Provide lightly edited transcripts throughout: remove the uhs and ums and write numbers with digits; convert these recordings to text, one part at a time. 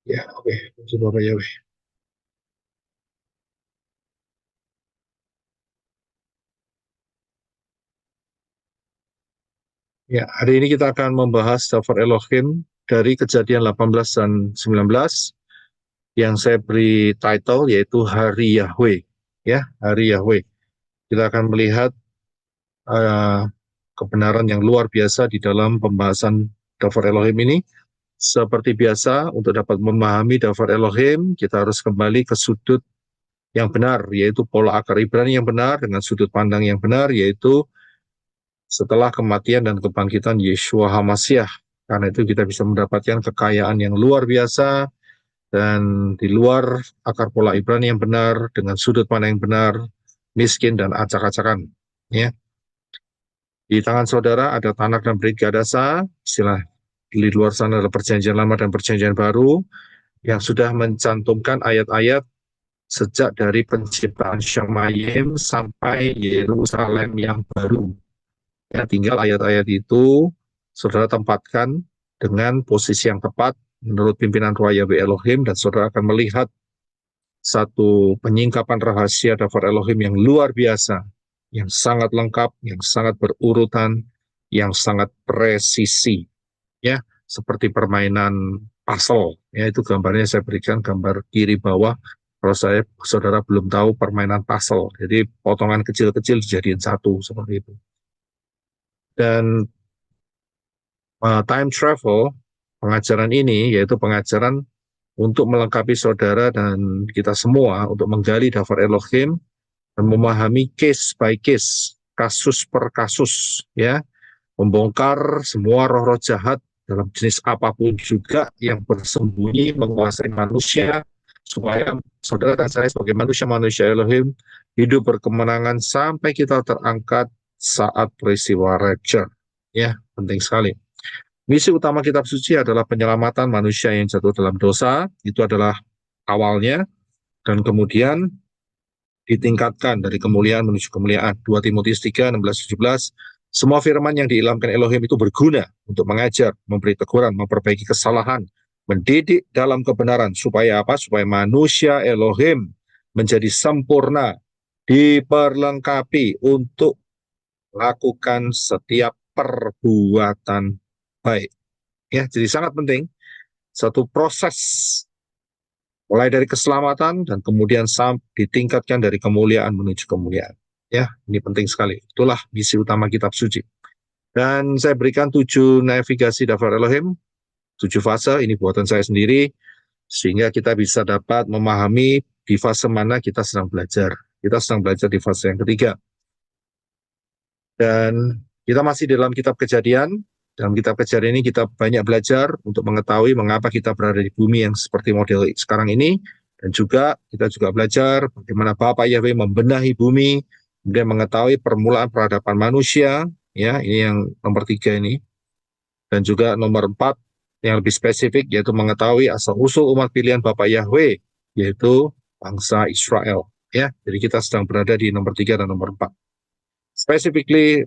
Ya, oke. Puji Bapak Yahweh. Ya, hari ini kita akan membahas Daftar Elohim dari Kejadian 18 dan 19 yang saya beri title yaitu Hari Yahweh. Ya, Hari Yahweh. Kita akan melihat uh, kebenaran yang luar biasa di dalam pembahasan Daftar Elohim ini. Seperti biasa, untuk dapat memahami Daftar Elohim, kita harus kembali ke sudut yang benar, yaitu pola akar Ibrani yang benar dengan sudut pandang yang benar, yaitu setelah kematian dan kebangkitan Yeshua HaMasyiah. Karena itu kita bisa mendapatkan kekayaan yang luar biasa dan di luar akar pola Ibrani yang benar dengan sudut pandang yang benar, miskin dan acak-acakan. Ya. Di tangan saudara ada Tanak dan Brit Gadasa, istilah di luar sana adalah perjanjian lama dan perjanjian baru yang sudah mencantumkan ayat-ayat sejak dari penciptaan Syamayim sampai Yerusalem yang baru. Ya, tinggal ayat-ayat itu saudara tempatkan dengan posisi yang tepat menurut pimpinan Roh Yahweh Elohim dan saudara akan melihat satu penyingkapan rahasia Daftar Elohim yang luar biasa, yang sangat lengkap, yang sangat berurutan, yang sangat presisi. Ya, seperti permainan puzzle. Ya, itu gambarnya saya berikan gambar kiri bawah. Kalau saudara belum tahu permainan puzzle, jadi potongan kecil-kecil dijadiin satu seperti itu. Dan time travel pengajaran ini yaitu pengajaran untuk melengkapi saudara dan kita semua untuk menggali Daftar Elohim dan memahami case by case, kasus per kasus, ya, membongkar semua roh-roh jahat dalam jenis apapun juga yang bersembunyi menguasai manusia supaya saudara dan saya sebagai manusia-manusia Elohim hidup berkemenangan sampai kita terangkat saat peristiwa rapture. Ya, penting sekali. Misi utama kitab suci adalah penyelamatan manusia yang jatuh dalam dosa, itu adalah awalnya, dan kemudian ditingkatkan dari kemuliaan menuju kemuliaan. 2 Timotius 3, 16, 17, semua firman yang diilhamkan Elohim itu berguna untuk mengajar, memberi teguran, memperbaiki kesalahan, mendidik dalam kebenaran, supaya apa? Supaya manusia Elohim menjadi sempurna, diperlengkapi untuk melakukan setiap perbuatan baik. Ya, jadi sangat penting satu proses mulai dari keselamatan dan kemudian ditingkatkan dari kemuliaan menuju kemuliaan. Ya, ini penting sekali. Itulah misi utama kitab suci. Dan saya berikan 7 navigasi Daftar Elohim, 7 fase, ini buatan saya sendiri, sehingga kita bisa dapat memahami di fase mana kita sedang belajar. Kita sedang belajar di fase yang ketiga. Dan kita masih dalam kitab Kejadian. Dalam kitab Kejadian ini kita banyak belajar untuk mengetahui mengapa kita berada di bumi yang seperti model sekarang ini. Dan juga kita juga belajar bagaimana Bapa Yahweh membenahi bumi, kemudian mengetahui permulaan peradaban manusia. Ya, ini yang nomor 3 ini. Dan juga nomor 4 yang lebih spesifik yaitu mengetahui asal-usul umat pilihan Bapa Yahweh, yaitu bangsa Israel. Ya, jadi kita sedang berada di nomor 3 dan nomor 4. Specifically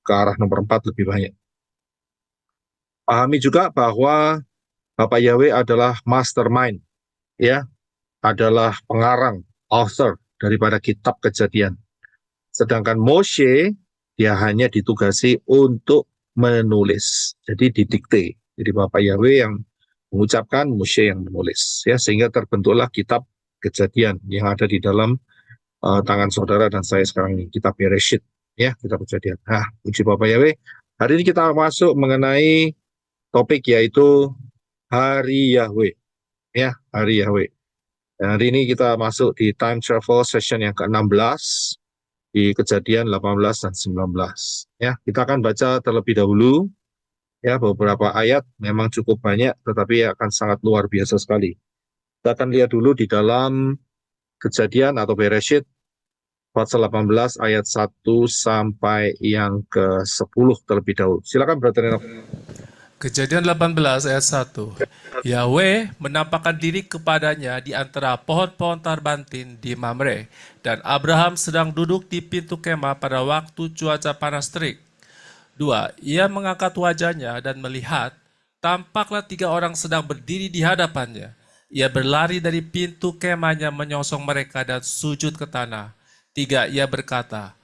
ke arah nomor 4 lebih banyak. Pahami juga bahwa Bapak Yahweh adalah mastermind, ya, adalah pengarang, author daripada kitab Kejadian. Sedangkan Moshe dia hanya ditugasi untuk menulis, jadi didikte. Jadi Bapak Yahweh yang mengucapkan, Moshe yang menulis, ya, sehingga terbentuklah kitab Kejadian yang ada di dalam tangan saudara dan saya sekarang ini, kitab Bereshit, ya, kitab Kejadian. Nah, puji Bapak Yahweh. Hari ini kita masuk mengenai topik yaitu Hari Yahweh, ya, Hari Yahweh. Dan hari ini kita masuk di time travel session yang ke-16 di Kejadian 18 dan 19. Ya, kita akan baca terlebih dahulu ya beberapa ayat, memang cukup banyak tetapi akan sangat luar biasa sekali. Kita akan lihat dulu di dalam Kejadian atau Bereshit pasal 18 ayat 1 sampai yang ke-10 terlebih dahulu. Silakan Brother Enoch. Kejadian 18 ayat 1. Yahweh menampakkan diri kepadanya di antara pohon-pohon tarbantin di Mamre, dan Abraham sedang duduk di pintu kemah pada waktu cuaca panas terik. 2. Ia mengangkat wajahnya dan melihat, tampaklah 3 orang sedang berdiri di hadapannya. Ia berlari dari pintu kemahnya menyongsong mereka dan sujud ke tanah. 3, ia berkata,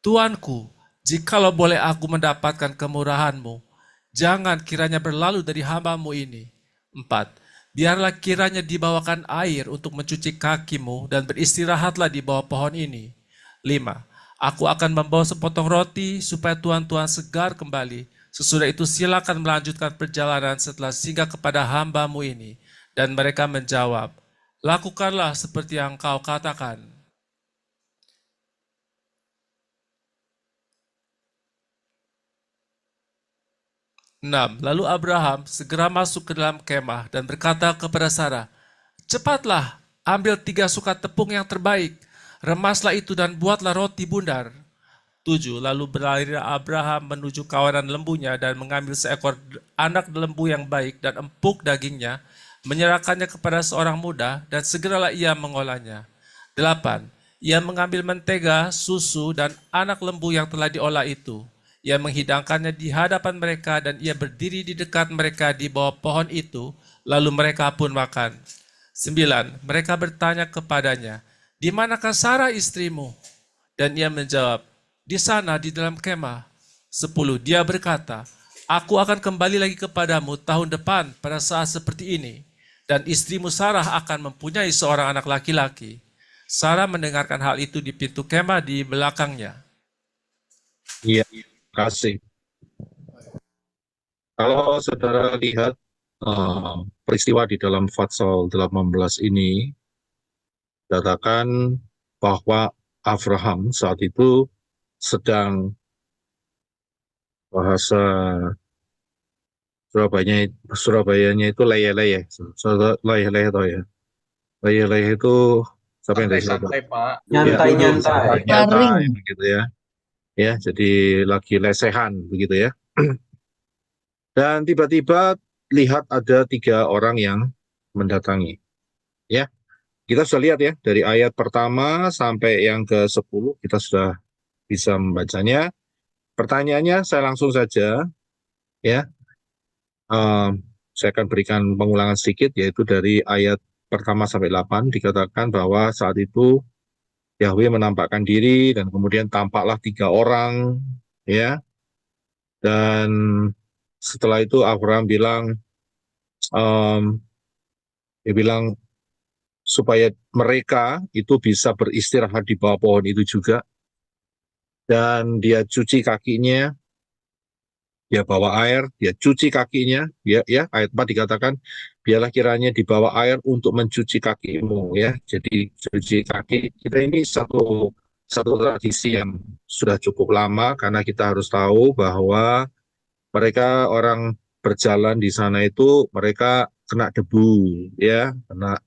Tuanku, jikalau boleh aku mendapatkan kemurahan-Mu, jangan kiranya berlalu dari hamba-Mu ini. 4, biarlah kiranya dibawakan air untuk mencuci kakimu dan beristirahatlah di bawah pohon ini. 5, aku akan membawa sepotong roti supaya tuan-tuan segar kembali. Sesudah itu silakan melanjutkan perjalanan setelah singgah kepada hamba-Mu ini. Dan mereka menjawab, lakukanlah seperti yang kau katakan. 6. Lalu Abraham segera masuk ke dalam kemah dan berkata kepada Sarah, cepatlah, ambil 3 sukat tepung yang terbaik, remaslah itu dan buatlah roti bundar. 7. Lalu berlari Abraham menuju kawanan lembunya dan mengambil seekor anak lembu yang baik dan empuk dagingnya, menyerahkannya kepada seorang muda dan segeralah ia mengolahnya. 8. Ia mengambil mentega, susu, dan anak lembu yang telah diolah itu. Ia menghidangkannya di hadapan mereka dan ia berdiri di dekat mereka di bawah pohon itu, lalu mereka pun makan. 9. Mereka bertanya kepadanya, di manakah Sarah istrimu? Dan ia menjawab, di sana di dalam kemah. 10. Dia berkata, aku akan kembali lagi kepadamu tahun depan pada saat seperti ini, dan istrimu Sarah akan mempunyai seorang anak laki-laki. Sarah mendengarkan hal itu di pintu kemah di belakangnya. Iya, kasih. Kalau saudara lihat peristiwa di dalam Fatsal 18 ini, katakan bahwa Abraham saat itu sedang, bahasa Surabayanya itu leye-leye. Leye-leye tau ya. Leye-leye itu siapa yang dari Surabaya? Santai-santai, Pak. Ya, Nyantai-nyantai. nyantai begitu ya. Ya, jadi lagi lesehan begitu ya. Dan tiba-tiba lihat ada 3 orang yang mendatangi. Ya, kita sudah lihat ya dari ayat pertama sampai yang ke-10 kita sudah bisa membacanya. Pertanyaannya saya langsung saja ya. Saya akan berikan pengulangan sedikit yaitu dari ayat pertama sampai 8 dikatakan bahwa saat itu Yahweh menampakkan diri dan kemudian tampaklah 3 orang ya. Dan setelah itu Abraham bilang dia bilang supaya mereka itu bisa beristirahat di bawah pohon itu juga. Dan dia cuci kakinya, dia bawa air, dia cuci kakinya, ya, ayat 4 dikatakan, biarlah kiranya dibawa air untuk mencuci kakimu, ya. Jadi cuci kaki, kita ini satu tradisi yang sudah cukup lama, karena kita harus tahu bahwa mereka orang berjalan di sana itu, mereka kena debu, ya, kena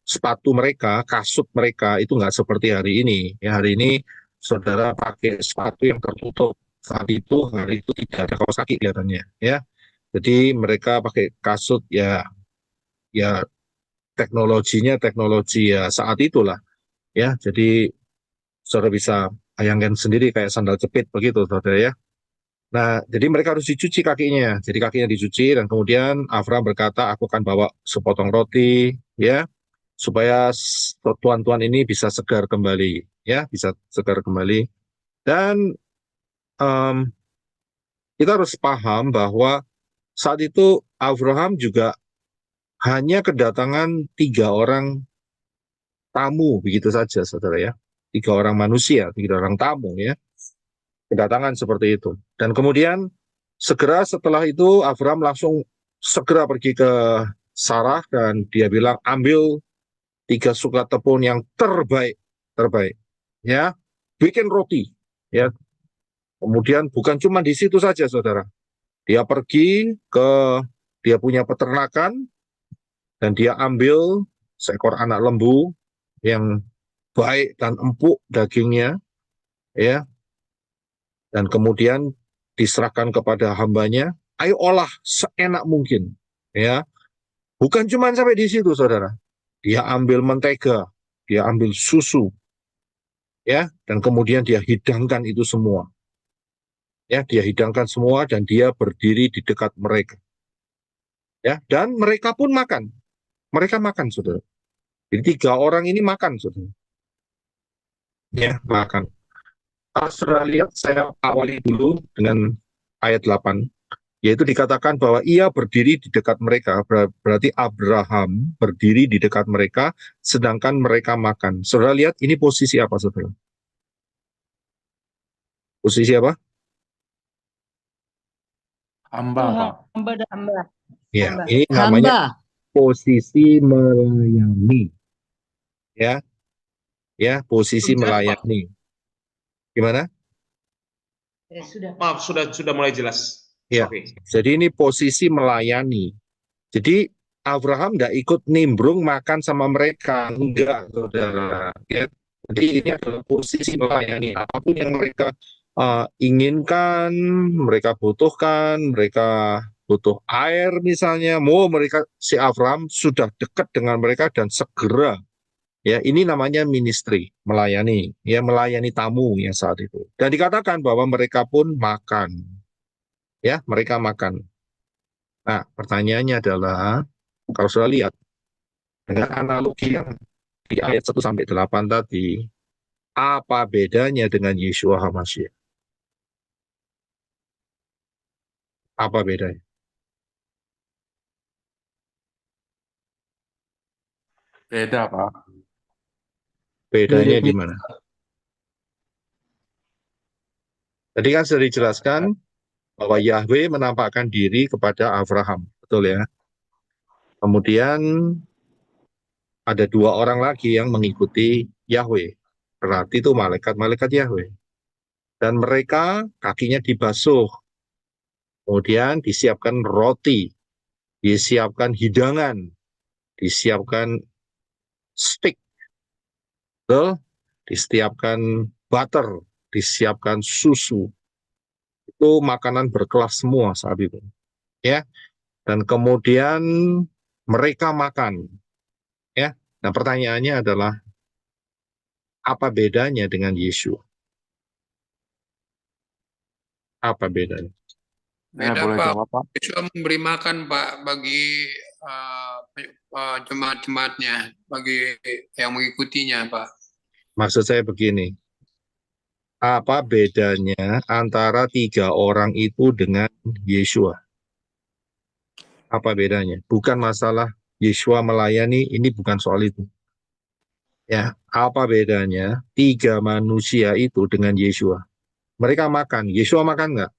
sepatu mereka, kasut mereka itu nggak seperti hari ini. Ya, hari ini saudara pakai sepatu yang tertutup. Saat itu hari itu tidak ada kaos kaki kelihatannya, ya. Jadi mereka pakai kasut ya, teknologi ya saat itulah, ya. Jadi saudara bisa bayangkan sendiri kayak sandal jepit begitu, saudara ya. Nah, jadi mereka harus dicuci kakinya. Jadi kakinya dicuci dan kemudian Abraham berkata, aku akan bawa sepotong roti, ya, supaya tuan-tuan ini bisa segar kembali, ya, bisa segar kembali. Dan kita harus paham bahwa saat itu Abraham juga hanya kedatangan 3 orang tamu begitu saja, saudara ya, 3 orang manusia, 3 orang tamu ya, kedatangan seperti itu. Dan kemudian segera setelah itu Abraham langsung segera pergi ke Sarah dan dia bilang ambil 3 sukat tepung yang terbaik, ya, bikin roti, ya. Kemudian bukan cuma di situ saja, saudara. Dia pergi ke dia punya peternakan dan dia ambil seekor anak lembu yang baik dan empuk dagingnya, ya. Dan kemudian diserahkan kepada hambanya, ayo olah seenak mungkin, ya. Bukan cuma sampai di situ, saudara. Dia ambil mentega, dia ambil susu, ya, dan kemudian dia hidangkan itu semua. Ya, dia hidangkan semua dan dia berdiri di dekat mereka. Ya, dan mereka pun makan. Mereka makan, saudara. Jadi 3 orang ini makan, saudara. Ya, makan. Saudara lihat, saya awali dulu dengan ayat 8, yaitu dikatakan bahwa ia berdiri di dekat mereka, berarti Abraham berdiri di dekat mereka, sedangkan mereka makan. Saudara lihat, ini posisi apa, saudara? Posisi apa? Hamba, Pak. Hamba dan hamba. Ya, Hamba. ini namanya posisi melayani. Ya, ya, posisi Sudah, Pak. melayani. Gimana? Sudah. Maaf, sudah mulai jelas. Ya, Oke. jadi ini posisi melayani. Jadi Abraham nggak ikut nimbrung makan sama mereka, enggak, saudara. Ya. Jadi ini adalah posisi melayani. Apapun yang mereka inginkan, mereka butuhkan, mereka butuh air misalnya, mereka si Abraham sudah dekat dengan mereka dan segera. Ya, ini namanya ministry, melayani, ya melayani tamu yang saat itu. Dan dikatakan bahwa mereka pun makan, ya mereka makan. Nah, pertanyaannya adalah, kalau sudah lihat, dengan analogi yang di ayat 1-8 tadi, apa bedanya dengan Yeshua HaMashiach? Apa bedanya? Beda, Pak. Bedanya di Mirip-mirip. mana? Tadi kan sudah dijelaskan bahwa Yahweh menampakkan diri kepada Abraham, betul ya? Kemudian ada 2 orang lagi yang mengikuti Yahweh, berarti itu malaikat-malaikat Yahweh. Dan mereka kakinya dibasuh, kemudian disiapkan roti, disiapkan hidangan, disiapkan steak, betul? Disiapkan butter, disiapkan susu. Itu makanan berkelas semua saat itu. Ya. Dan kemudian mereka makan. Ya. Nah, pertanyaannya adalah, apa bedanya dengan Yesus? Apa bedanya? Beda Boleh Pak, jawab, Pak? Yesus memberi makan Pak bagi jemaat-jemaatnya, bagi yang mengikutinya Pak. Maksud saya begini, apa bedanya antara 3 orang itu dengan Yeshua? Apa bedanya? Bukan masalah Yeshua melayani, ini bukan soal itu. Ya, apa bedanya 3 manusia itu dengan Yeshua? Mereka makan. Yeshua makan nggak?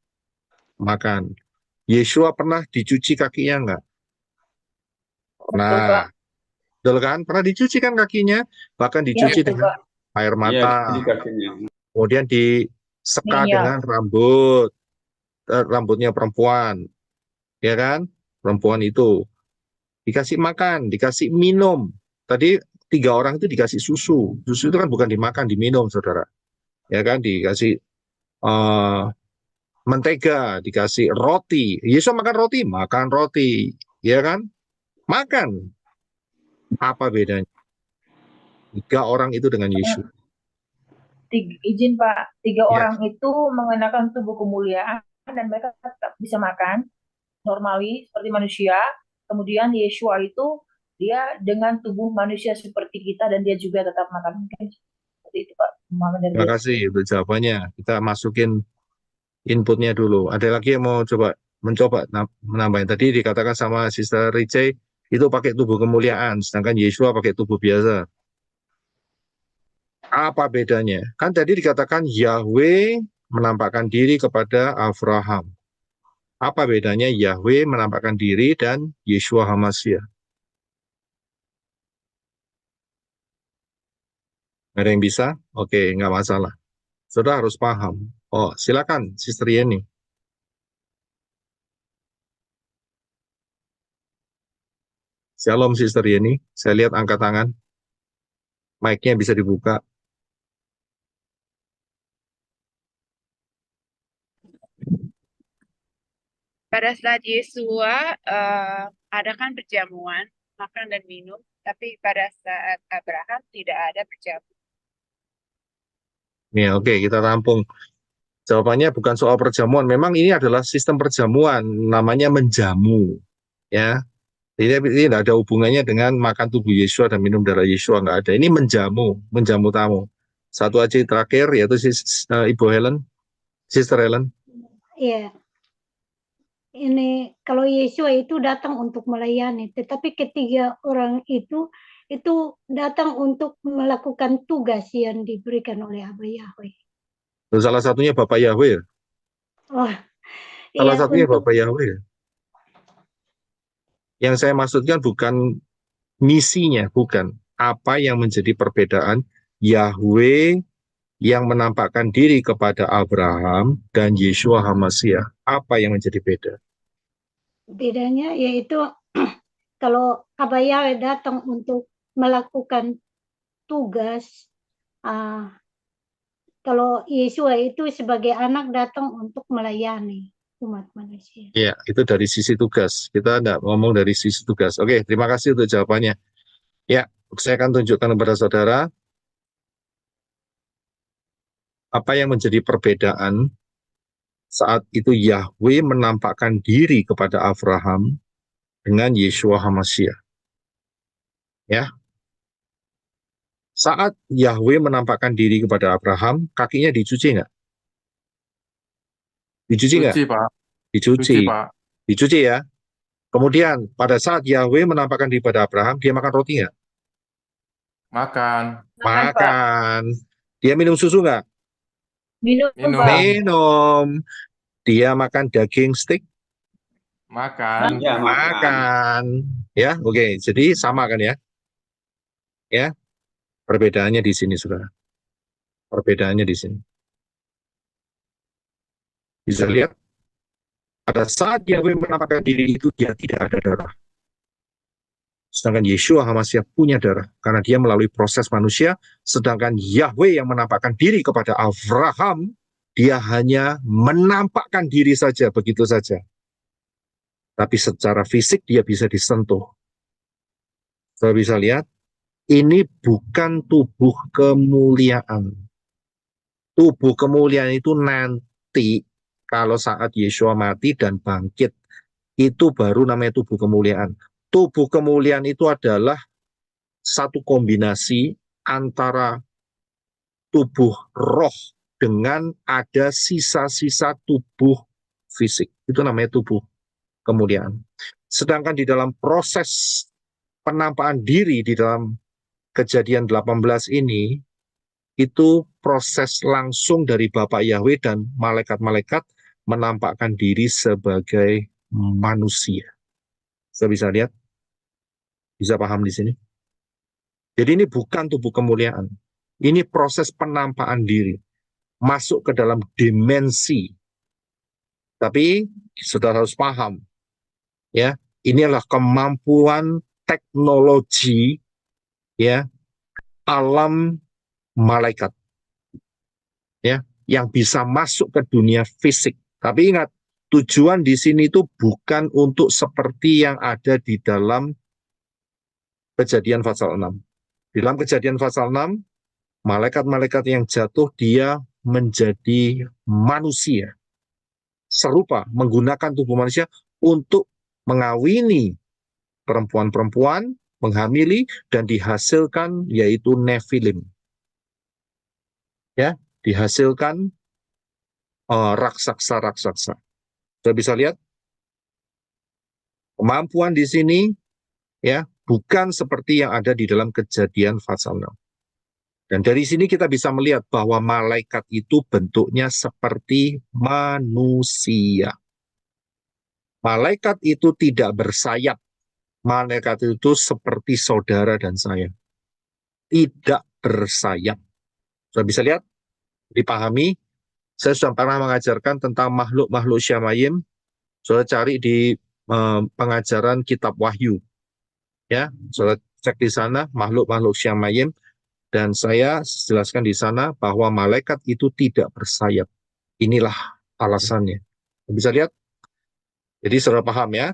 Makan. Yeshua pernah dicuci kakinya nggak? Betul, Pak. Nah, betul kan? Pernah dicuci kan kakinya? Bahkan Ya, dicuci betul, dengan Pak. air Iya, mata. di kakinya. Kemudian diseka Minyak. dengan rambutnya perempuan. Ya kan? Perempuan itu. Dikasih makan, dikasih minum. Tadi 3 orang itu dikasih susu. Susu itu kan bukan dimakan, diminum, saudara. Ya kan? Dikasih eh, mentega, dikasih roti. Yesus makan roti, ya kan? Makan. Apa bedanya 3 orang itu dengan Yesus? Izin Pak, 3 Ya, orang itu mengenakan tubuh kemuliaan dan mereka tetap bisa makan normali seperti manusia. Kemudian Yeshua itu dia dengan tubuh manusia seperti kita dan dia juga tetap makan. Mungkin seperti itu Pak. Pemahaman dari terima dia. kasih untuk jawabannya. Kita masukin inputnya dulu. Ada lagi yang mau mencoba menambahkan? Tadi dikatakan sama Sister Rice itu pakai tubuh kemuliaan, sedangkan Yeshua pakai tubuh biasa. Apa bedanya? Kan tadi dikatakan Yahweh menampakkan diri kepada Abraham. Apa bedanya Yahweh menampakkan diri dan Yeshua HaMashiach? Ada yang bisa? Oke, nggak masalah. Sudah harus paham. Oh, silakan, Sister Yeni. Shalom, Sister Yeni. Saya lihat angkat tangan. Mic-nya bisa dibuka. Pada saat Yesua adakan perjamuan, makan dan minum, tapi pada saat Abraham tidak ada perjamuan. Nih, oke, kita rampung. Jawabannya bukan soal perjamuan. Memang ini adalah sistem perjamuan, namanya menjamu. Ya, ini tidak ada hubungannya dengan makan tubuh Yesua dan minum darah Yesua, nggak ada. Ini menjamu tamu. Satu aja terakhir, yaitu Ibu Helen, Sister Helen. Iya, ini kalau Yesua itu datang untuk melayani, tetapi ketiga orang itu datang untuk melakukan tugas yang diberikan oleh Abba Yahweh. Salah satunya Bapak Yahweh. Oh, Salah iya, satunya untuk Bapak Yahweh. Yang saya maksudkan bukan misinya, bukan. Apa yang menjadi perbedaan Yahweh yang menampakkan diri kepada Abraham dan Yeshua HaMashiach. Apa yang menjadi beda? bedanya yaitu kalau Abba Yahweh datang untuk melakukan tugas, kalau Yesua itu sebagai anak datang untuk melayani umat manusia. Ya, itu dari sisi tugas. Kita tidak ngomong dari sisi tugas. Oke, terima kasih untuk jawabannya. Ya, saya akan tunjukkan kepada saudara apa yang menjadi perbedaan saat itu Yahweh menampakkan diri kepada Abraham dengan Yeshua HaMashiach. Ya, saat Yahweh menampakkan diri kepada Abraham, kakinya dicuci nggak? Dicuci nggak? Cuci, Pak. Dicuci. Cuci, Pak. Dicuci ya. Kemudian pada saat Yahweh menampakkan diri pada Abraham, dia makan roti nggak? Makan. Makan, Pak. Makan. Dia minum susu nggak? Minum, Minum. Pak. Minum. Dia makan daging steak? Makan. Ya, Makan. Ya, oke. Jadi sama kan ya? Ya, perbedaannya di sini, saudara. Perbedaannya di sini. Bisa lihat? Pada saat Yahweh menampakkan diri itu, dia tidak ada darah. Sedangkan Yeshua HaMashiach punya darah, karena dia melalui proses manusia, sedangkan Yahweh yang menampakkan diri kepada Abraham, dia hanya menampakkan diri saja, begitu saja. Tapi secara fisik dia bisa disentuh. Saya bisa lihat, ini bukan tubuh kemuliaan. Tubuh kemuliaan itu nanti, kalau saat Yeshua mati dan bangkit, itu baru namanya tubuh kemuliaan. Tubuh kemuliaan itu adalah satu kombinasi antara tubuh roh dengan ada sisa-sisa tubuh fisik. Itu namanya tubuh kemuliaan. Sedangkan di dalam proses penampakan diri di dalam Kejadian 18 ini, itu proses langsung dari Bapak Yahweh dan malaikat-malaikat menampakkan diri sebagai manusia. Saya bisa lihat? Bisa paham di sini? Jadi ini bukan tubuh kemuliaan. Ini proses penampakan diri. Masuk ke dalam dimensi. Tapi saudara harus paham. Ya, ini adalah kemampuan teknologi ya alam malaikat. Ya, yang bisa masuk ke dunia fisik. Tapi ingat, tujuan di sini itu bukan untuk seperti yang ada di dalam Kejadian pasal 6. Di dalam Kejadian pasal 6, malaikat-malaikat yang jatuh, dia menjadi manusia. Serupa, menggunakan tubuh manusia untuk mengawini perempuan-perempuan, menghamili, dan dihasilkan yaitu Nephilim. Ya, dihasilkan raksasa-raksasa. Sudah bisa lihat? Kemampuan di sini ya bukan seperti yang ada di dalam Kejadian pasal 6. Dan dari sini kita bisa melihat bahwa malaikat itu bentuknya seperti manusia. Malaikat itu tidak bersayap. Malaikat itu seperti saudara dan saya. Tidak bersayap. Sudah bisa lihat? Dipahami? Saya sudah pernah mengajarkan tentang makhluk-makhluk Syamayim. Saudara cari di pengajaran kitab Wahyu. Ya, saudara cek di sana makhluk-makhluk Syamayim, dan saya jelaskan di sana bahwa malaikat itu tidak bersayap. Inilah alasannya. Bisa lihat? Jadi saudara paham ya?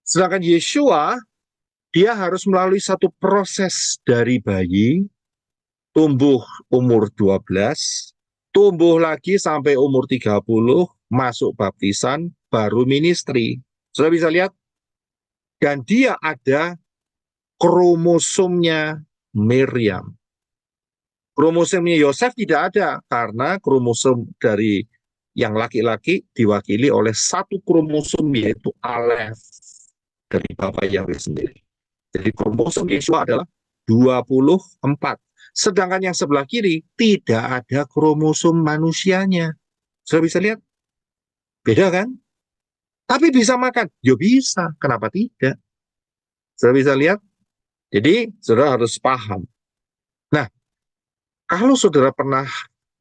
Sedangkan Yeshua, dia harus melalui satu proses dari bayi, tumbuh umur 12, tumbuh lagi sampai umur 30, masuk baptisan, baru ministry. Sudah bisa lihat? Dan dia ada kromosomnya Miriam. Kromosomnya Yosef tidak ada, karena kromosom dari yang laki-laki diwakili oleh satu kromosom, yaitu Alef, dari Bapak Yahweh sendiri. Jadi kromosom Yeshua adalah 24. Sedangkan yang sebelah kiri tidak ada kromosom manusianya. Sudah bisa lihat? Beda kan? Tapi bisa makan? Ya bisa. Kenapa tidak? Sudah bisa lihat? Jadi saudara harus paham. Nah, kalau saudara pernah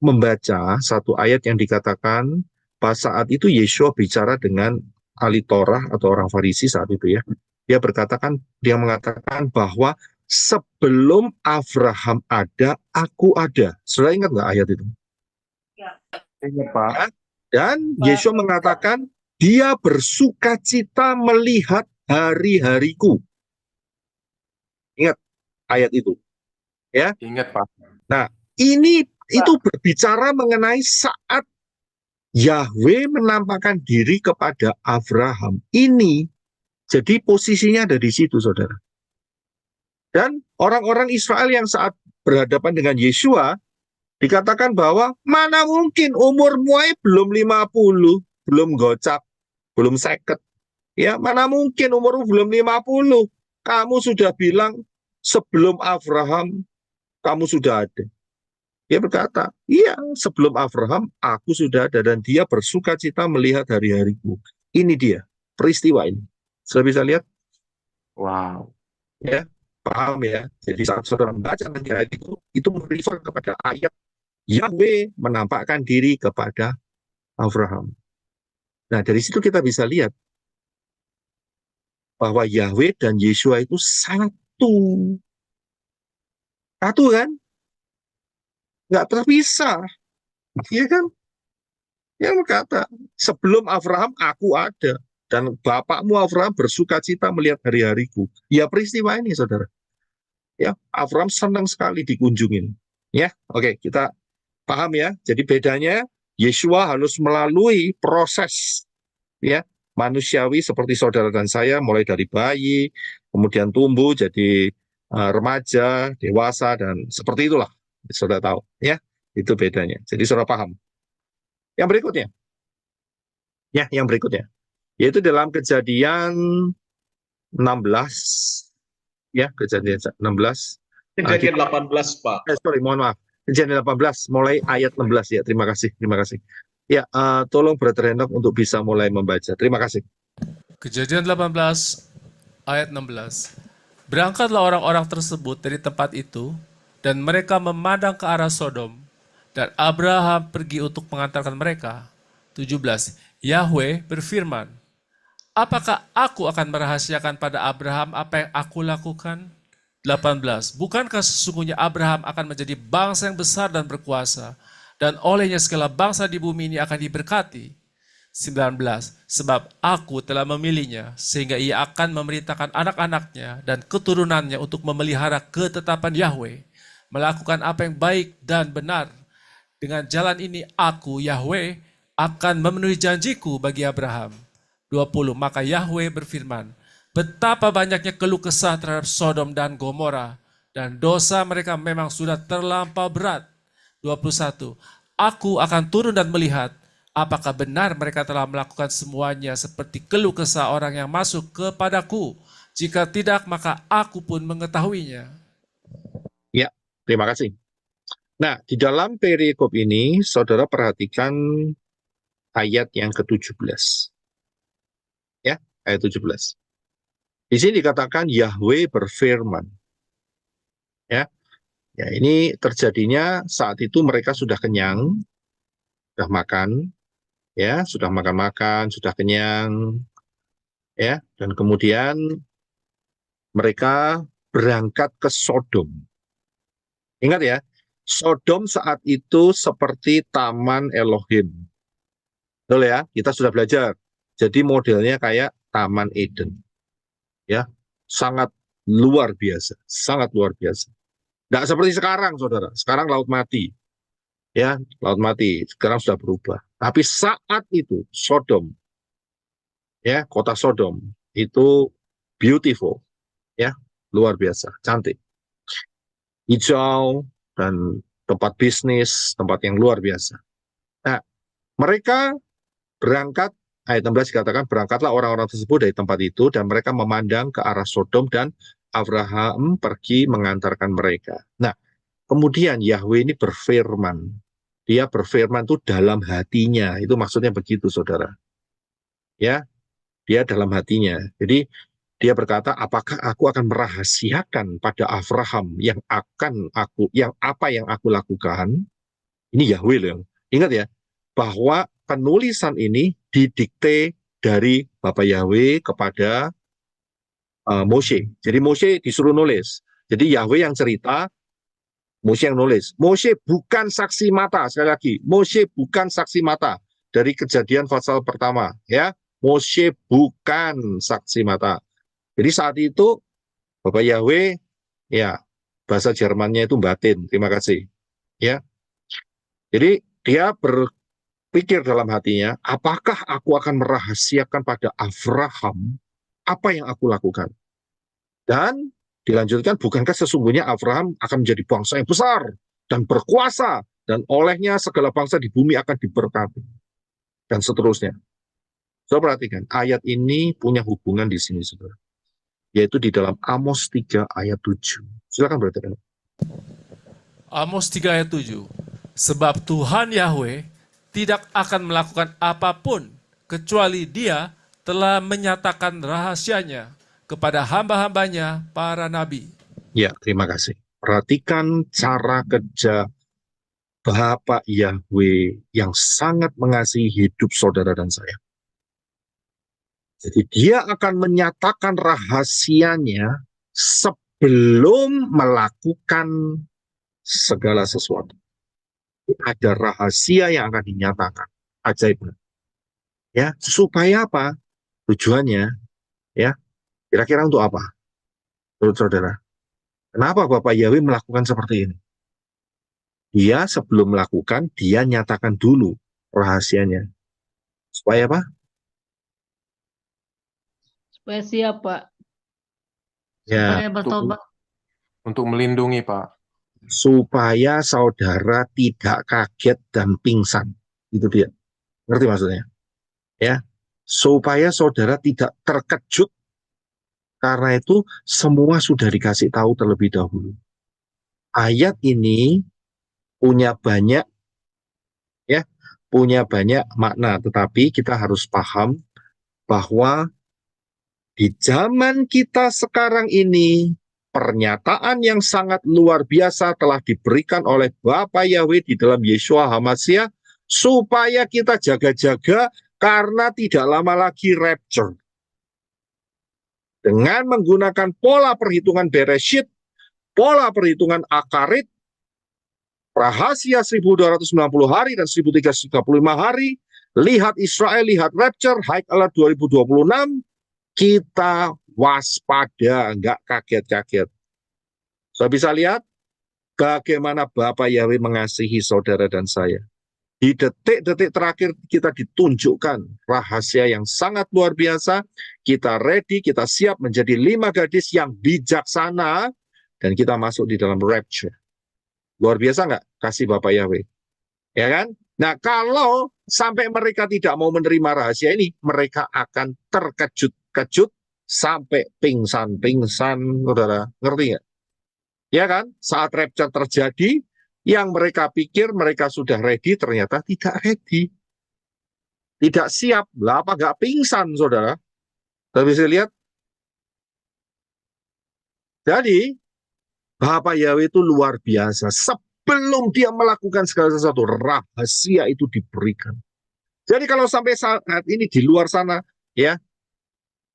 membaca satu ayat yang dikatakan pas saat itu Yeshua bicara dengan ahli Torah atau orang Farisi saat itu ya. Dia mengatakan bahwa sebelum Abraham ada, aku ada. Saudara ingat nggak ayat itu? Ingat, Pak. Ya? Dan Yeshua mengatakan, dia bersuka cita melihat hari-hariku. Ingat ayat itu. Ya. Ingat, Pak. Nah, ini itu berbicara mengenai saat Yahweh menampakkan diri kepada Abraham. Ini, jadi posisinya ada di situ, saudara. Dan orang-orang Israel yang saat berhadapan dengan Yeshua, dikatakan bahwa mana mungkin umurmu belum 50, belum gocap, belum seket. Ya, mana mungkin umurmu belum 50. Kamu sudah bilang sebelum Abraham kamu sudah ada. Dia berkata, iya, sebelum Abraham aku sudah ada, dan dia bersuka cita melihat hari-hariku. Ini dia, peristiwa ini. Sudah bisa lihat? Wow. Ya, paham ya? Jadi saat saudara membaca nanti ayat itu merefer kepada ayat Yahweh menampakkan diri kepada Abraham. Nah, dari situ kita bisa lihat bahwa Yahweh dan Yeshua itu satu. Satu kan? Nggak terpisah. Iya kan? Yang berkata, sebelum Abraham aku ada. Dan bapakmu Abraham bersuka cita melihat hari-hariku. Ya, peristiwa ini, saudara. Ya, Abraham senang sekali dikunjungin. Ya, oke, kita paham ya. Jadi bedanya, Yeshua harus melalui proses ya manusiawi seperti saudara dan saya, mulai dari bayi, kemudian tumbuh jadi remaja, dewasa, dan seperti itulah. Saudara tahu ya, itu bedanya. Jadi saudara paham. Yang berikutnya, yaitu dalam Kejadian 16, ya, Kejadian 16. Kejadian 18, Pak. Mohon maaf. Kejadian 18, mulai ayat 16 ya. Terima kasih. Ya, tolong Brother Enoch untuk bisa mulai membaca. Terima kasih. Kejadian 18 ayat 16. Berangkatlah orang-orang tersebut dari tempat itu, dan mereka memandang ke arah Sodom, dan Abraham pergi untuk mengantarkan mereka. 17. Yahweh berfirman, apakah aku akan merahasiakan pada Abraham apa yang aku lakukan? 18. Bukankah sesungguhnya Abraham akan menjadi bangsa yang besar dan berkuasa, dan olehnya segala bangsa di bumi ini akan diberkati? 19. Sebab aku telah memilihnya, sehingga ia akan memerintahkan anak-anaknya dan keturunannya untuk memelihara ketetapan Yahweh, melakukan apa yang baik dan benar. Dengan jalan ini aku, Yahweh, akan memenuhi janjiku bagi Abraham. 20. Maka Yahweh berfirman, betapa banyaknya keluh kesah terhadap Sodom dan Gomora, dan dosa mereka memang sudah terlampau berat. 21. Aku akan turun dan melihat apakah benar mereka telah melakukan semuanya seperti keluh kesah orang yang masuk kepadaku. Jika tidak, maka aku pun mengetahuinya. Ya, terima kasih. Nah, di dalam perikop ini, saudara perhatikan ayat yang ke-17. Ya, ayat 17. Di sini dikatakan Yahweh berfirman. Ya, ini terjadinya saat itu mereka sudah kenyang, sudah makan, ya, sudah makan-makan, sudah kenyang, ya, dan kemudian mereka berangkat ke Sodom. Ingat ya, Sodom saat itu seperti Taman Elohim. Betul ya, kita sudah belajar. Jadi modelnya kayak Taman Eden. Ya, sangat luar biasa, sangat luar biasa. Tidak seperti sekarang, saudara. Sekarang laut mati. Ya, laut mati. Sekarang sudah berubah. Tapi saat itu, Sodom, ya, kota Sodom, itu beautiful. Ya, luar biasa, cantik. Hijau, dan tempat bisnis, tempat yang luar biasa. Nah, mereka berangkat, ayat 16 dikatakan, berangkatlah orang-orang tersebut dari tempat itu, dan mereka memandang ke arah Sodom, dan Abraham pergi mengantarkan mereka. Nah, kemudian Yahweh ini berfirman. Dia berfirman itu dalam hatinya. Itu maksudnya begitu, saudara. Ya, dia dalam hatinya. Jadi, dia berkata, apakah aku akan merahasiakan pada Abraham yang apa yang aku lakukan? Ini Yahweh loh. Ingat ya, bahwa penulisan ini didikte dari Bapak Yahweh kepada Moshe. Jadi Moshe disuruh nulis. Jadi Yahweh yang cerita, Moshe yang nulis. Moshe bukan saksi mata, sekali lagi. Moshe bukan saksi mata dari Kejadian pasal pertama. Ya, Moshe bukan saksi mata. Jadi saat itu Bapak Yahweh, ya bahasa Jermannya itu batin. Terima kasih. Ya, jadi dia berpikir dalam hatinya, apakah aku akan merahasiakan pada Abraham apa yang aku lakukan? Dan dilanjutkan, bukankah sesungguhnya Abraham akan menjadi bangsa yang besar dan berkuasa, dan olehnya segala bangsa di bumi akan diberkati, dan seterusnya. Saudara perhatikan, ayat ini punya hubungan di sini, saudara. Yaitu di dalam Amos 3 ayat 7. Silakan perhatikan. Amos 3 ayat 7. Sebab Tuhan Yahweh tidak akan melakukan apapun kecuali Dia telah menyatakan rahasianya kepada hamba-hambanya para nabi. Ya, terima kasih. Perhatikan cara kerja Bapak Yahweh yang sangat mengasihi hidup saudara dan saya. Jadi dia akan menyatakan rahasianya sebelum melakukan segala sesuatu. Ada rahasia yang akan dinyatakan. Ajaib. Ya, supaya apa? Tujuannya, ya, kira-kira untuk apa? Menurut saudara, kenapa Bapak Yahweh melakukan seperti ini? Dia sebelum melakukan, dia nyatakan dulu rahasianya. Supaya apa? Supaya siap, Pak. Ya, Supaya bertobat. Untuk melindungi, Pak. supaya saudara tidak kaget dan pingsan. Itu dia. Ngerti maksudnya? Ya, supaya saudara tidak terkejut, karena itu semua sudah dikasih tahu terlebih dahulu. Ayat ini punya banyak makna, tetapi kita harus paham bahwa di zaman kita sekarang ini pernyataan yang sangat luar biasa telah diberikan oleh Bapa Yahweh di dalam Yeshua HaMashiach supaya kita jaga-jaga karena tidak lama lagi rapture. Dengan menggunakan pola perhitungan Bereshit, pola perhitungan Akarit, rahasia 1290 hari dan 1335 hari, lihat Israel, lihat rapture, High Alert 2026, kita waspada, nggak kaget-kaget. Saya bisa lihat bagaimana Bapak Yahweh mengasihi saudara dan saya. Di detik-detik terakhir kita ditunjukkan rahasia yang sangat luar biasa. Kita ready, kita siap menjadi 5 gadis yang bijaksana, dan kita masuk di dalam rapture. Luar biasa nggak kasih Bapak Yahweh? Ya kan? Nah, kalau sampai mereka tidak mau menerima rahasia ini, mereka akan terkejut-kejut sampai pingsan-pingsan, saudara. Ngerti nggak? Ya kan? Saat rapture terjadi, yang mereka pikir mereka sudah ready, ternyata tidak ready. Tidak siap. Lah, apa nggak pingsan, saudara? Tapi saya lihat. Jadi, Bapak Yahweh itu luar biasa. Sebelum dia melakukan segala sesuatu, rahasia itu diberikan. Jadi kalau sampai saat ini di luar sana, ya,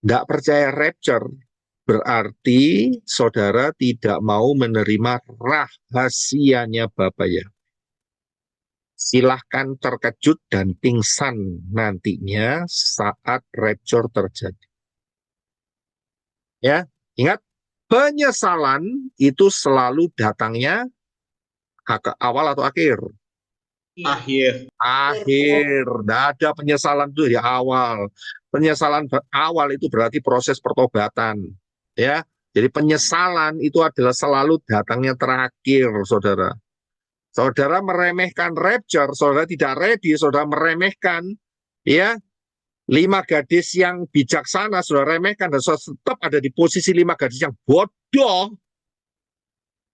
nggak percaya rapture, berarti saudara tidak mau menerima rahasianya Bapak Yahweh. Silahkan terkejut dan pingsan nantinya saat rapture terjadi. Ya, ingat, Penyesalan itu selalu datangnya awal atau akhir? Akhir. Akhir. Tidak ada penyesalan itu di awal. Penyesalan awal itu berarti proses pertobatan. Ya, jadi penyesalan itu adalah selalu datangnya terakhir, saudara. Saudara meremehkan rapture, saudara tidak ready, saudara meremehkan, ya, 5 gadis yang bijaksana, saudara remehkan, dan saudara tetap ada di posisi 5 gadis yang bodoh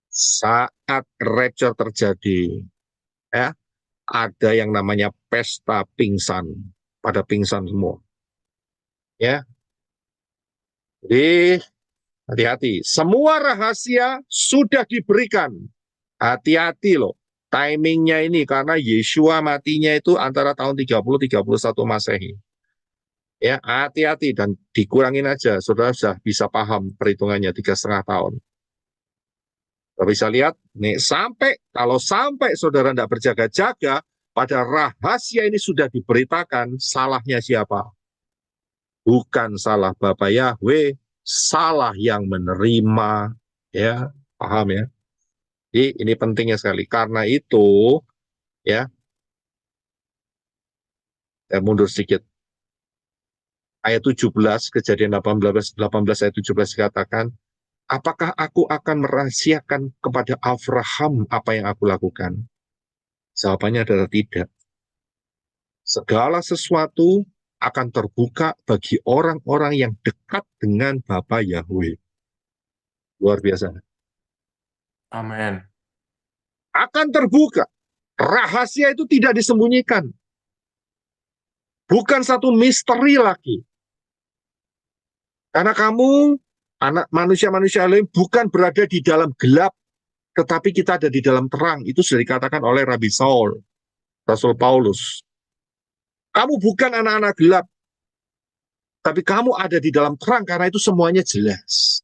saat rapture terjadi. Ya, ada yang namanya pesta pingsan, pada pingsan semua. Ya, jadi hati-hati. Semua rahasia sudah diberikan. Hati-hati loh. Timingnya ini karena Yeshua matinya itu antara tahun 30-31 Masehi. Ya, hati-hati dan dikurangin aja. Saudara sudah bisa paham perhitungannya 3,5 tahun. Saudara bisa lihat, nih kalau sampai saudara tidak berjaga-jaga, pada rahasia ini sudah diberitakan, salahnya siapa? Bukan salah Bapak Yahweh, salah yang menerima. Ya, paham ya? Jadi ini pentingnya sekali. Karena itu, ya, saya mundur sedikit. Ayat 17, Kejadian 18 ayat 17 dikatakan, apakah aku akan merahasiakan kepada Abraham apa yang aku lakukan? Jawabannya adalah tidak. Segala sesuatu akan terbuka bagi orang-orang yang dekat dengan Bapa Yahweh. Luar biasa. Amin. Akan terbuka. Rahasia itu tidak disembunyikan. Bukan satu misteri lagi. Karena kamu, anak manusia-manusia lain, bukan berada di dalam gelap, tetapi kita ada di dalam terang. Itu sudah dikatakan oleh Rabi Saul, Rasul Paulus. Kamu bukan anak-anak gelap, tapi kamu ada di dalam terang, karena itu semuanya jelas.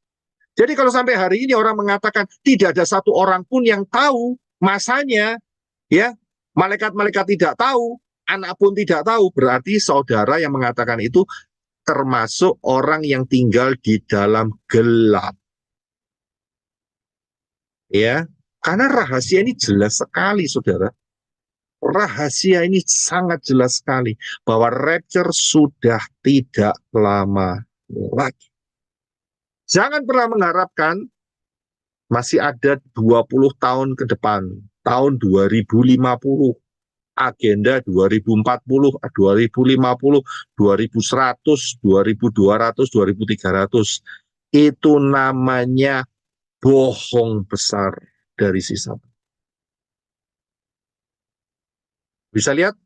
Jadi kalau sampai hari ini orang mengatakan tidak ada satu orang pun yang tahu masanya, ya, malaikat-malaikat tidak tahu, anak pun tidak tahu, berarti saudara yang mengatakan itu termasuk orang yang tinggal di dalam gelap. Ya, karena rahasia ini jelas sekali, saudara. Rahasia ini sangat jelas sekali bahwa rapture sudah tidak lama lagi. Jangan pernah mengharapkan masih ada 20 tahun ke depan, tahun 2050, agenda 2040, 2050, 2100, 2200, 2300. Itu namanya bohong besar dari sisa. Bisa lihat?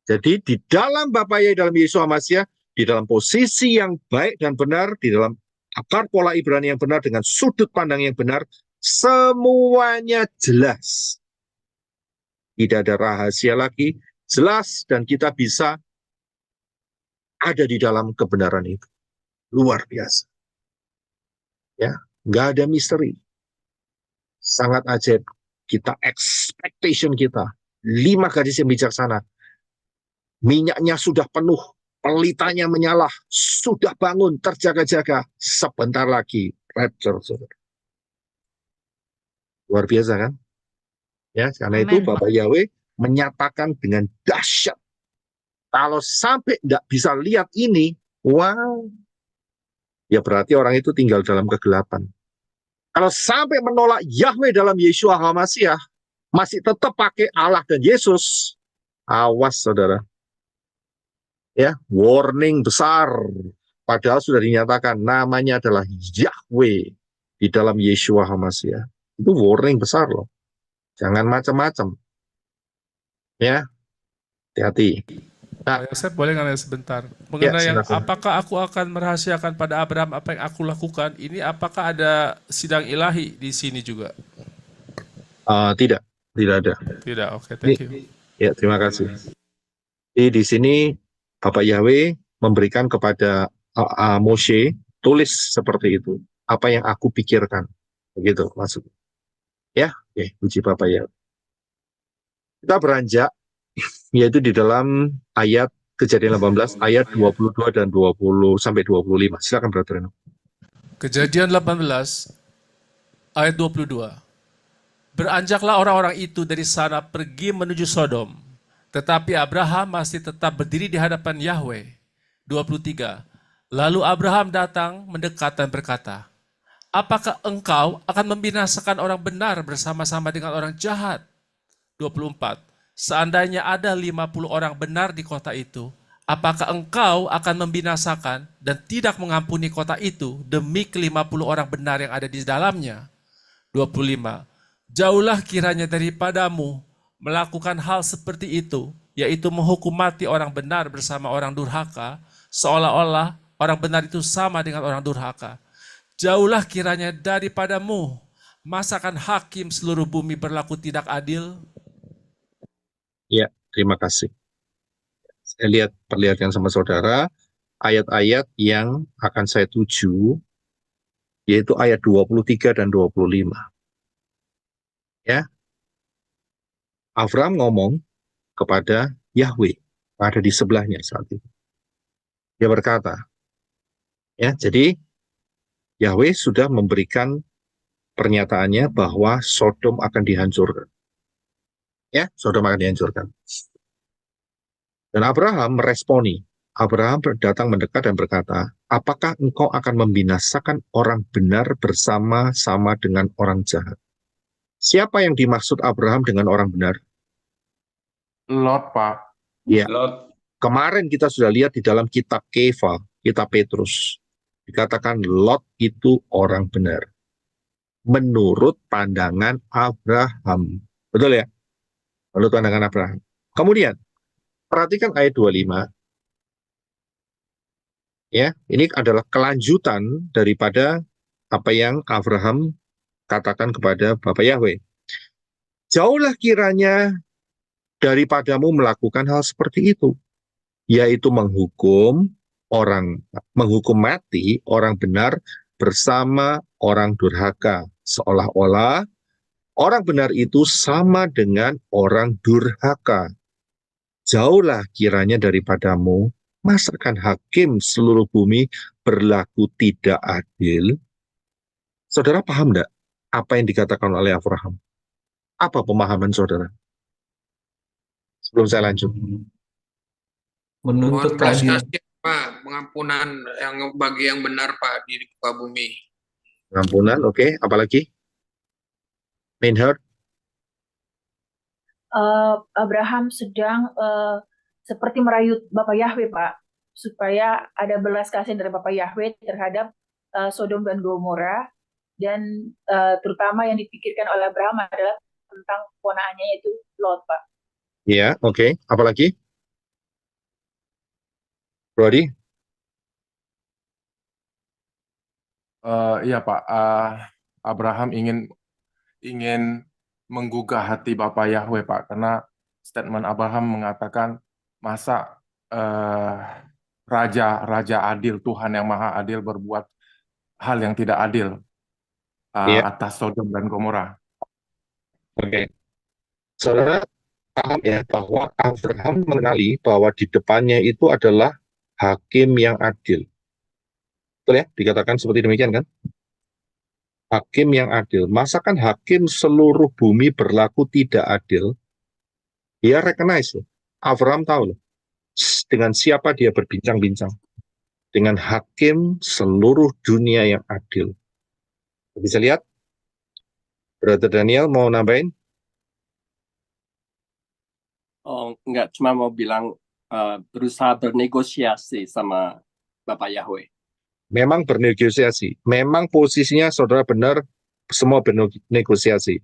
Jadi di dalam Bapa Yahweh, dalam Yesus Hamasiah, di dalam posisi yang baik dan benar, di dalam akar pola Ibrani yang benar, dengan sudut pandang yang benar, semuanya jelas. Tidak ada rahasia lagi, jelas, dan kita bisa ada di dalam kebenaran itu. Luar biasa. Ya, nggak ada misteri. Sangat ajaib. Kita expectation kita. 5 gadis yang bijaksana. Minyaknya sudah penuh. Pelitanya menyala. Sudah bangun, terjaga-jaga. Sebentar lagi. Rapture. Luar biasa kan? Ya, karena itu Bapak Yahweh menyatakan dengan dahsyat. Kalau sampai tidak bisa lihat ini, wow. Ya berarti orang itu tinggal dalam kegelapan. Kalau sampai menolak Yahweh dalam Yeshua HaMasiah, masih tetap pakai Allah dan Yesus, awas saudara. Ya, warning besar. Padahal sudah dinyatakan namanya adalah Yahweh di dalam Yeshua HaMasiah. Itu warning besar loh. Jangan macam-macam. Ya, hati-hati. Nah, Pak Yosef, boleh nanya sebentar? Mengenai yang silakan. apakah aku akan merahasiakan pada Abraham apa yang aku lakukan, ini apakah ada sidang ilahi di sini juga? Tidak ada. Tidak, oke, thank you. Ya, terima kasih. Jadi di sini Bapak Yahweh memberikan kepada Moshe, tulis seperti itu. Apa yang aku pikirkan. Begitu maksudnya. Ya, oke, puji Bapak Yahweh. Kita beranjak, yaitu di dalam ayat Kejadian 18, ayat 22 dan 20 sampai 25. Silakan Brother Reno. Kejadian 18 ayat 22. Beranjaklah orang-orang itu dari sana pergi menuju Sodom. Tetapi Abraham masih tetap berdiri di hadapan Yahweh. 23. Lalu Abraham datang mendekat dan berkata, apakah engkau akan membinasakan orang benar bersama-sama dengan orang jahat? 24. Seandainya ada 50 orang benar di kota itu, apakah engkau akan membinasakan dan tidak mengampuni kota itu demi ke-50 orang benar yang ada di dalamnya? 25. Jauhlah kiranya daripadamu melakukan hal seperti itu, yaitu menghukum mati orang benar bersama orang durhaka, seolah-olah orang benar itu sama dengan orang durhaka. Jauhlah kiranya daripadamu masakan hakim seluruh bumi berlaku tidak adil. Ya, terima kasih. Saya perlihatkan sama saudara ayat-ayat yang akan saya tuju, yaitu ayat 23 dan 25. Ya, Abraham ngomong kepada Yahweh, ada di sebelahnya saat itu. Dia berkata, ya, jadi Yahweh sudah memberikan pernyataannya bahwa Sodom akan dihancurkan. Ya, Sodom akan dihancurkan. Dan Abraham meresponi. Abraham datang mendekat dan berkata, apakah engkau akan membinasakan orang benar bersama-sama dengan orang jahat? Siapa yang dimaksud Abraham dengan orang benar? Lot, Pak. Ya, Lot. kemarin kita sudah lihat di dalam kitab Kefa, kitab Petrus, dikatakan Lot itu orang benar. Menurut pandangan Abraham. Betul ya? Menurut pandangan Abraham. Kemudian, perhatikan ayat 25. Ya, ini adalah kelanjutan daripada apa yang Abraham katakan kepada Bapa Yahweh. Jauhlah kiranya daripadamu melakukan hal seperti itu, yaitu menghukum mati orang benar bersama orang durhaka, seolah-olah orang benar itu sama dengan orang durhaka. Jauhlah kiranya daripadamu masakan hakim seluruh bumi berlaku tidak adil. Saudara paham enggak apa yang dikatakan oleh Abraham? Apa pemahaman saudara? Sebelum saya lanjut. Menuntut Mohon belas keadilan. kasihan, Pak, pengampunan yang bagi yang benar, Pak, di muka bumi. Pengampunan, oke. Apalagi? Meinhard? Abraham sedang seperti merayut Bapak Yahweh, Pak, supaya ada belas kasihan dari Bapak Yahweh terhadap Sodom dan Gomora, dan terutama yang dipikirkan oleh Abraham adalah tentang ponaannya yaitu Lot, Pak. Ya, oke. Apalagi? Brody? Iya, Pak. Abraham ingin menggugah hati Bapak Yahweh, Pak, karena statement Abraham mengatakan masa raja adil, Tuhan yang maha adil berbuat hal yang tidak adil Iya. atas Sodom dan Gomora. Oke. Saudara paham ya bahwa Abraham mengenali bahwa di depannya itu adalah hakim yang adil. Betul ya? Dikatakan seperti demikian kan? Hakim yang adil. Masakan hakim seluruh bumi berlaku tidak adil? Dia recognize loh. Abraham tahu loh. Dengan siapa dia berbincang-bincang. Dengan hakim seluruh dunia yang adil. Bisa lihat? Brother Daniel mau nambahin? Oh, enggak, cuma mau bilang berusaha bernegosiasi sama Bapak Yahweh. Memang bernegosiasi. Memang posisinya saudara benar, semua bernegosiasi.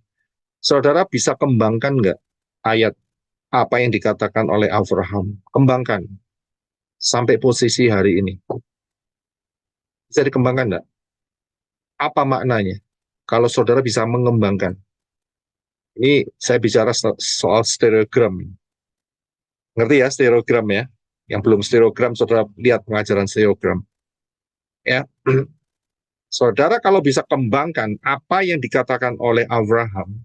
Saudara bisa kembangkan nggak ayat apa yang dikatakan oleh Abraham? Kembangkan sampai posisi hari ini. Bisa dikembangkan nggak? Apa maknanya? Kalau saudara bisa mengembangkan. Ini saya bicara soal stereogram. Ngerti ya stereogram ya? Yang belum stereogram, saudara lihat pengajaran stereogram. Ya, saudara kalau bisa kembangkan apa yang dikatakan oleh Abraham,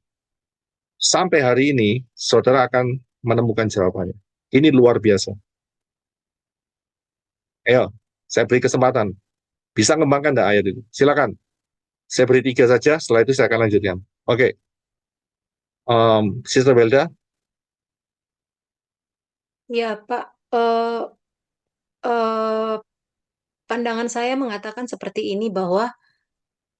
sampai hari ini, saudara akan menemukan jawabannya. Ini luar biasa. Ayo, saya beri kesempatan. Bisa ngembangkan nggak ayat itu? Silakan. Saya beri 3 saja, setelah itu saya akan lanjutkan. Oke. Sister Belda. Ya, Pak. Eh, eh, pandangan saya mengatakan seperti ini bahwa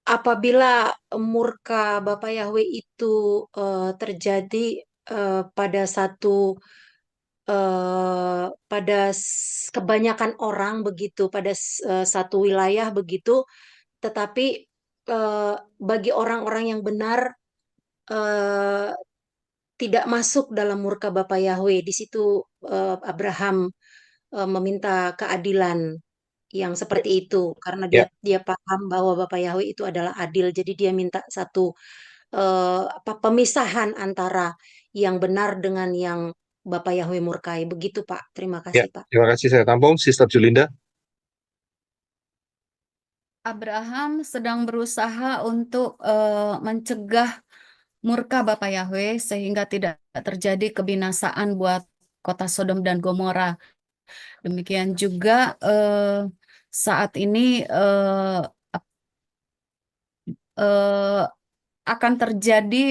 apabila murka Bapak Yahweh itu terjadi pada kebanyakan orang begitu, pada satu wilayah begitu, tetapi bagi orang-orang yang benar eh, tidak masuk dalam murka Bapak Yahweh. Di situ Abraham meminta keadilan yang seperti itu karena dia Ya, dia paham bahwa Bapak Yahweh itu adalah adil. Jadi dia minta satu pemisahan antara yang benar dengan yang Bapak Yahweh murkai. Begitu, Pak. Terima ya. kasih, Pak. Terima kasih, saya tampung. Sister Julinda. Abraham sedang berusaha untuk mencegah murka Bapak Yahweh sehingga tidak terjadi kebinasaan buat kota Sodom dan Gomora. Demikian juga saat ini akan terjadi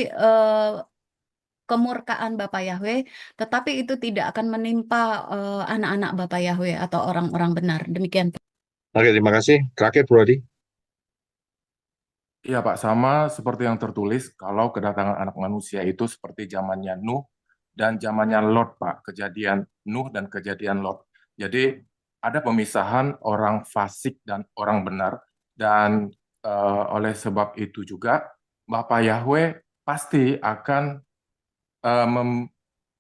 kemurkaan Bapak Yahweh, tetapi itu tidak akan menimpa anak-anak Bapak Yahweh atau orang-orang benar. Demikian. Oke, terima kasih. Terakhir, Bro Adi. Iya Pak, sama seperti yang tertulis, kalau kedatangan anak manusia itu seperti zamannya Nuh dan zamannya Lot, Pak. Kejadian Nuh dan kejadian Lot. Jadi ada pemisahan orang fasik dan orang benar. Dan oleh sebab itu juga, Bapak Yahweh pasti akan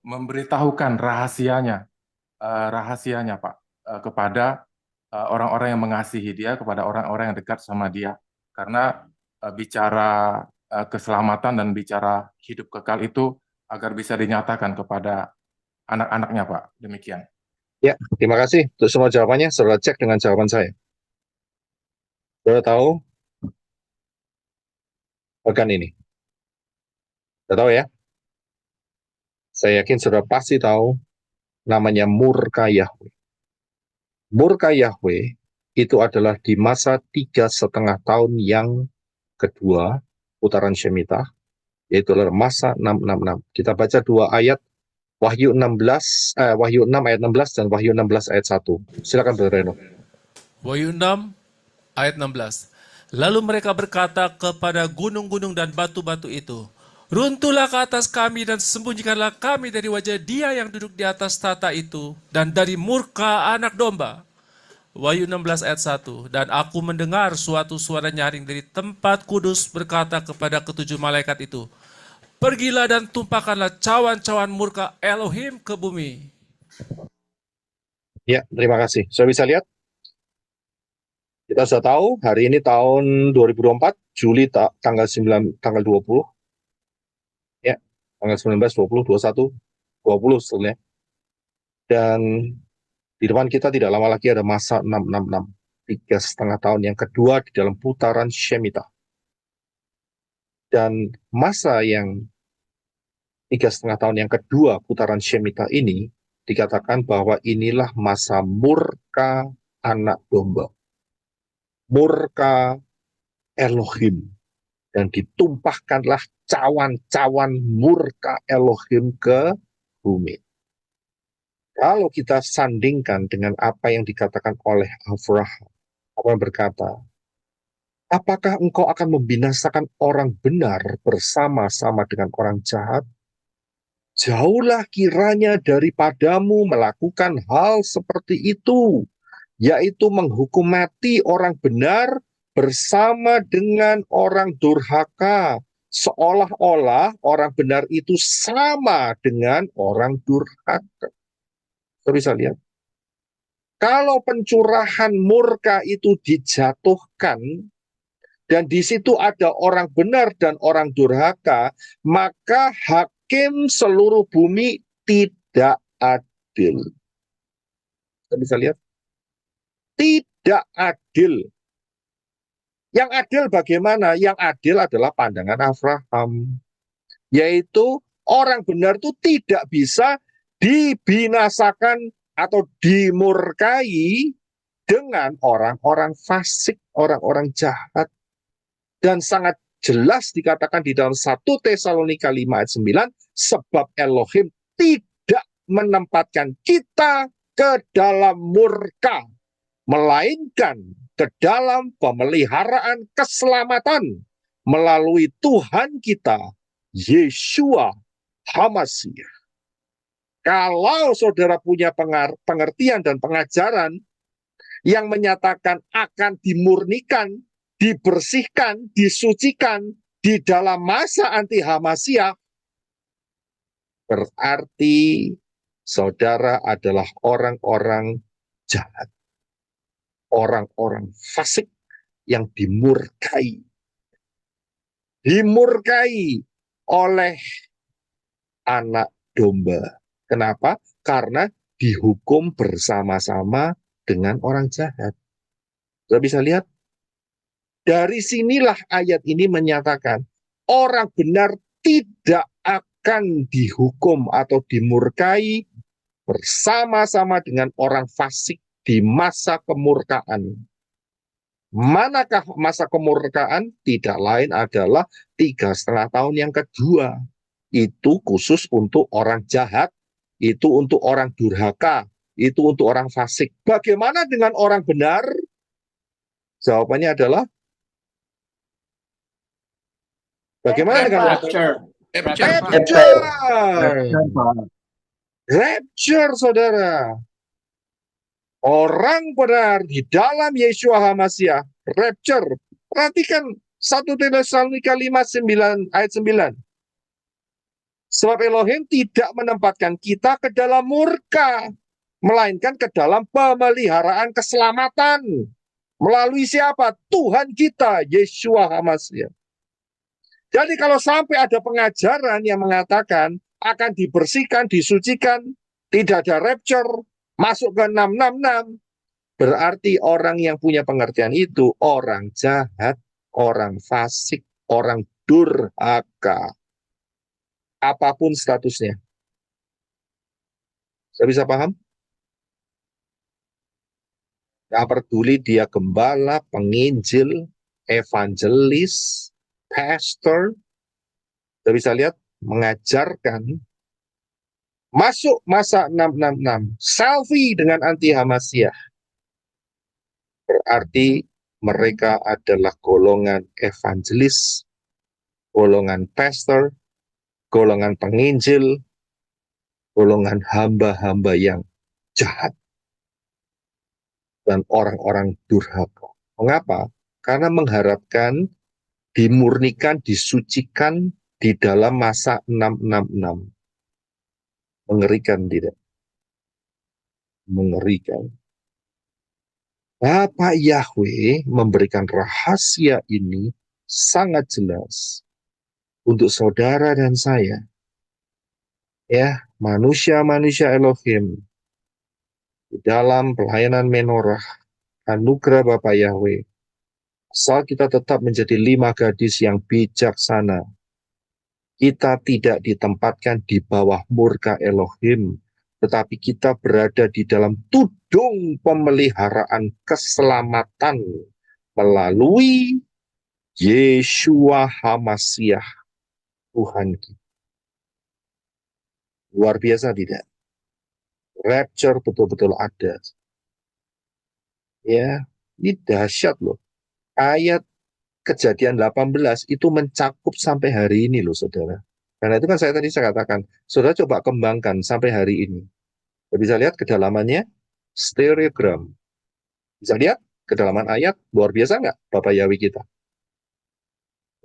memberitahukan rahasianya Pak, kepada orang-orang yang mengasihi dia, kepada orang-orang yang dekat sama dia. Karena bicara keselamatan dan bicara hidup kekal itu agar bisa dinyatakan kepada anak-anaknya, Pak. Demikian. Ya, terima kasih untuk semua jawabannya. Saudara cek dengan jawaban saya. Saudara tahu organ ini? Saudara tahu ya? Saya yakin saudara pasti tahu namanya murka Yahweh. Murka Yahweh itu adalah di masa 3,5 tahun yang kedua putaran Shemitah, yaitu adalah masa 666. Kita baca 2 ayat, Wahyu 6 ayat 16 dan Wahyu 16 ayat 1. Silakan Brother Reno. Wahyu 6 ayat 16. Lalu mereka berkata kepada gunung-gunung dan batu-batu itu, runtuhlah ke atas kami dan sembunyikanlah kami dari wajah dia yang duduk di atas tata itu dan dari murka anak domba. Wahyu 16 ayat 1. Dan aku mendengar suatu suara nyaring dari tempat kudus berkata kepada ketujuh malaikat itu, pergilah dan tumpahkanlah cawan-cawan murka Elohim ke bumi. Ya, terima kasih. Saya bisa lihat? Kita sudah tahu hari ini tahun 2024, Juli tanggal 20. Ya, tanggal 19, 20, 21, 20 setelahnya. Dan di depan kita tidak lama lagi ada masa 666, 3,5 tahun yang kedua di dalam putaran Shemitah. Dan masa yang 3,5 tahun yang kedua putaran Shemitah ini dikatakan bahwa inilah masa murka anak domba, murka Elohim, dan ditumpahkanlah cawan-cawan murka Elohim ke bumi. Kalau kita sandingkan dengan apa yang dikatakan oleh Abraham, apa berkata, apakah engkau akan membinasakan orang benar bersama-sama dengan orang jahat? Jauhlah kiranya daripadamu melakukan hal seperti itu, yaitu menghukum mati orang benar bersama dengan orang durhaka, seolah-olah orang benar itu sama dengan orang durhaka. Kita bisa lihat. Kalau pencurahan murka itu dijatuhkan, dan di situ ada orang benar dan orang durhaka, maka hakim seluruh bumi tidak adil. Kita bisa lihat. Tidak adil. Yang adil bagaimana? Yang adil adalah pandangan Abraham. Yaitu orang benar itu tidak bisa dibinasakan atau dimurkai dengan orang-orang fasik, orang-orang jahat. Dan sangat jelas dikatakan di dalam 1 Tesalonika 5 ayat 9, sebab Elohim tidak menempatkan kita ke dalam murka, melainkan ke dalam pemeliharaan keselamatan melalui Tuhan kita, Yeshua HaMasiah. Kalau saudara punya pengertian dan pengajaran yang menyatakan akan dimurnikan, dibersihkan, disucikan di dalam masa anti Hamasiah, berarti saudara adalah orang-orang jahat, orang-orang fasik yang dimurkai oleh anak domba. Kenapa? Karena dihukum bersama-sama dengan orang jahat. Kita bisa lihat, dari sinilah ayat ini menyatakan orang benar tidak akan dihukum atau dimurkai bersama-sama dengan orang fasik di masa kemurkaan. Manakah masa kemurkaan? Tidak lain adalah 3,5 tahun yang kedua. Itu khusus untuk orang jahat, itu untuk orang durhaka, itu untuk orang fasik. Bagaimana dengan orang benar? Jawabannya adalah bagaimana dengan Rapture, saudara. Orang benar di dalam Yeshua HaMasiah, rapture. Perhatikan 1 Tesalonika 5 ayat 9. Sebab Elohim tidak menempatkan kita ke dalam murka, melainkan ke dalam pemeliharaan keselamatan. Melalui siapa? Tuhan kita, Yeshua HaMasiah. Jadi kalau sampai ada pengajaran yang mengatakan akan dibersihkan, disucikan, tidak ada rapture, masuk ke 666, berarti orang yang punya pengertian itu orang jahat, orang fasik, orang durhaka. Apapun statusnya. Saya bisa paham? Gak peduli dia gembala, penginjil, evangelis, pastor, kita bisa lihat mengajarkan masuk masa 666, selfie dengan anti Hamasiah. Berarti mereka adalah golongan evangelis, golongan pastor, golongan penginjil, golongan hamba-hamba yang jahat, dan orang-orang durhaka. Mengapa? Karena mengharapkan dimurnikan, disucikan di dalam masa 666. Mengerikan tidak? Mengerikan. Bapak Yahweh memberikan rahasia ini sangat jelas untuk saudara dan saya. Ya, manusia-manusia Elohim di dalam pelayanan menorah, anugerah Bapak Yahweh. Asal kita tetap menjadi 5 gadis yang bijaksana, kita tidak ditempatkan di bawah murka Elohim, tetapi kita berada di dalam tudung pemeliharaan keselamatan melalui Yeshua HaMasiah, Tuhan kita. Luar biasa tidak? Rapture betul-betul ada. Ya, ini dahsyat loh. Ayat Kejadian 18 itu mencakup sampai hari ini loh, saudara. Karena itu kan saya katakan, saudara coba kembangkan sampai hari ini. Kita bisa lihat kedalamannya, stereogram. Bisa lihat kedalaman ayat, luar biasa nggak Bapak Yahweh kita?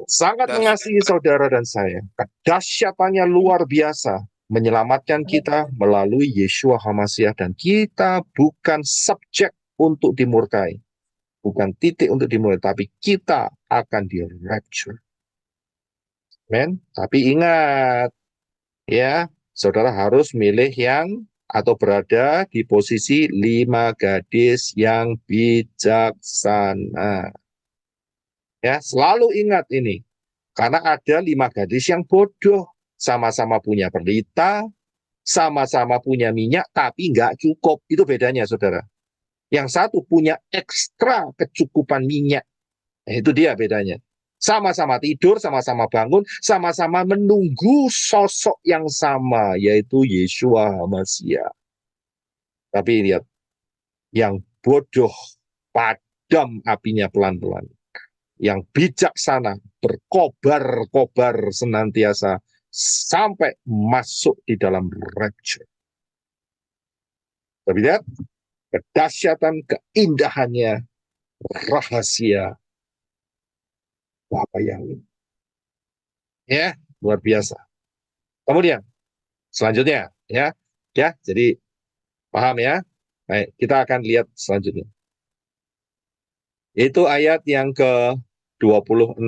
Sangat mengasihi saudara dan saya. Kedahsyatannya luar biasa. Menyelamatkan kita melalui Yeshua HaMasiah. Dan kita bukan subjek untuk dimurkai. Bukan titik untuk dimurkai. Tapi kita akan di-rapture. Men, tapi ingat. Ya, saudara harus milih yang atau berada di posisi 5 gadis yang bijaksana. Ya, selalu ingat ini. Karena ada 5 gadis yang bodoh. Sama-sama punya pelita, sama-sama punya minyak, tapi nggak cukup. Itu bedanya, saudara. Yang satu punya ekstra kecukupan minyak. Nah, itu dia bedanya. Sama-sama tidur, sama-sama bangun, sama-sama menunggu sosok yang sama, yaitu Yeshua HaMashiach. Tapi lihat, yang bodoh padam apinya pelan-pelan. Yang bijaksana berkobar-kobar senantiasa sampai masuk di dalam rapture. Tapi lihat, kedahsyatan, keindahannya, rahasia Bapa Yahweh. Ya, luar biasa. Kemudian, selanjutnya, ya, jadi paham ya? Baik, kita akan lihat selanjutnya. Itu ayat yang ke-26,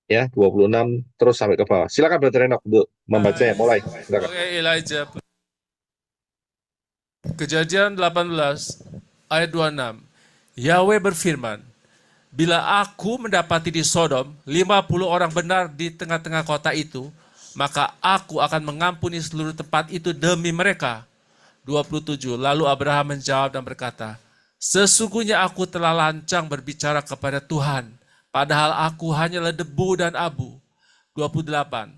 ya, 26 terus sampai ke bawah. Silakan Brother Enoch untuk membacanya, mulai. Silakan. Oke, Elijah. Kejadian 18 ayat 26. Yahweh berfirman, bila aku mendapati di Sodom 50 orang benar di tengah-tengah kota itu, maka aku akan mengampuni seluruh tempat itu demi mereka. 27. Lalu Abraham menjawab dan berkata, sesungguhnya aku telah lancang berbicara kepada Tuhan, padahal aku hanyalah debu dan abu. 28.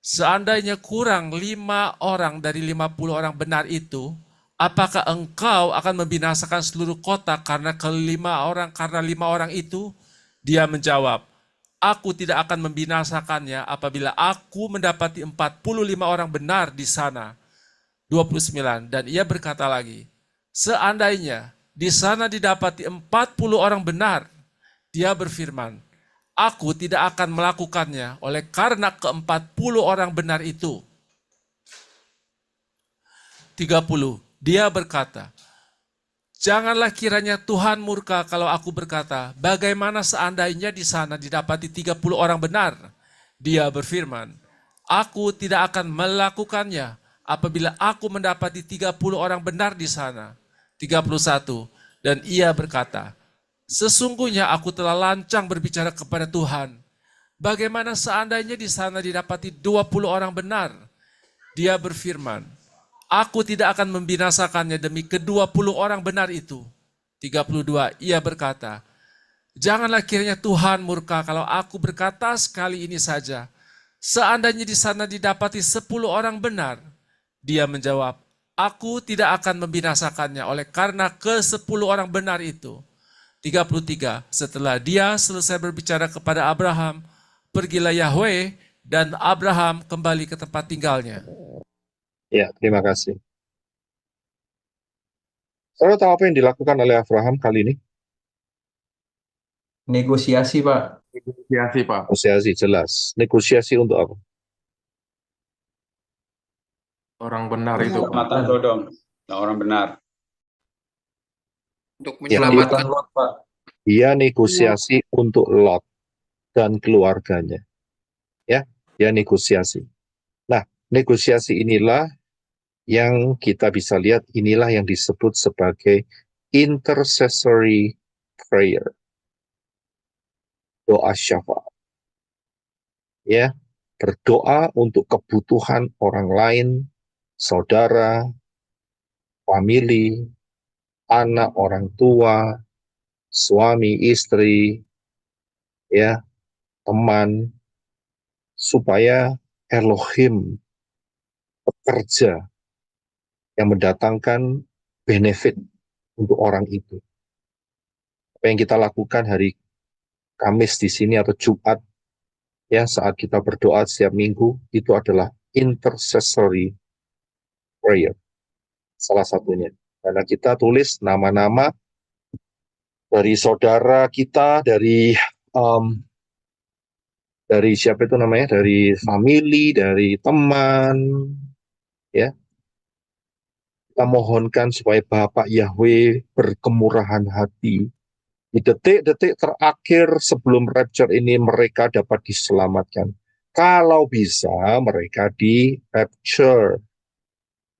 Seandainya kurang 5 orang dari 50 orang benar itu, apakah engkau akan membinasakan seluruh kota karena 5 orang itu? Dia menjawab, aku tidak akan membinasakannya apabila aku mendapati 45 orang benar di sana. 29. Dan ia berkata lagi, seandainya di sana didapati 40 orang benar, dia berfirman, aku tidak akan melakukannya oleh karena ke-40 orang benar itu. 30. Dia berkata, janganlah kiranya Tuhan murka kalau aku berkata, bagaimana seandainya di sana didapati 30 orang benar? Dia berfirman, aku tidak akan melakukannya apabila aku mendapati 30 orang benar di sana. 31. Dan ia berkata, sesungguhnya aku telah lancang berbicara kepada Tuhan. Bagaimana seandainya di sana didapati 20 orang benar? Dia berfirman, aku tidak akan membinasakannya demi ke-20 orang benar itu. 32. Ia berkata, janganlah kiranya Tuhan murka kalau aku berkata sekali ini saja. Seandainya di sana didapati 10 orang benar. Dia menjawab, aku tidak akan membinasakannya oleh karena ke-10 orang benar itu. 33. Setelah dia selesai berbicara kepada Abraham, pergilah Yahweh dan Abraham kembali ke tempat tinggalnya. Ya, terima kasih. Saudara tahu apa yang dilakukan oleh Abraham kali ini? Negosiasi, Pak. Negosiasi, Pak. Negosiasi, jelas. Negosiasi untuk apa? Orang benar itu, Pak. Keselamatan Sodom. Nah, orang benar. Untuk Ya, menyelamatkan Lot, Pak. dia negosiasi untuk Lot dan keluarganya. Ya, dia negosiasi. Nah, negosiasi inilah yang kita bisa lihat, inilah yang disebut sebagai intercessory prayer. Doa syafaat. Ya, berdoa untuk kebutuhan orang lain, saudara, famili, anak orang tua, suami, istri, ya, teman, supaya Elohim bekerja yang mendatangkan benefit untuk orang itu. Apa yang kita lakukan hari Kamis di sini atau Jumat, ya, saat kita berdoa setiap minggu, itu adalah intercessory prayer. Salah satunya. Karena kita tulis nama-nama dari saudara kita, dari siapa itu namanya, dari famili, dari teman, ya. Kita mohonkan supaya Bapak Yahweh berkemurahan hati. Di detik-detik terakhir sebelum rapture ini mereka dapat diselamatkan. Kalau bisa mereka di rapture.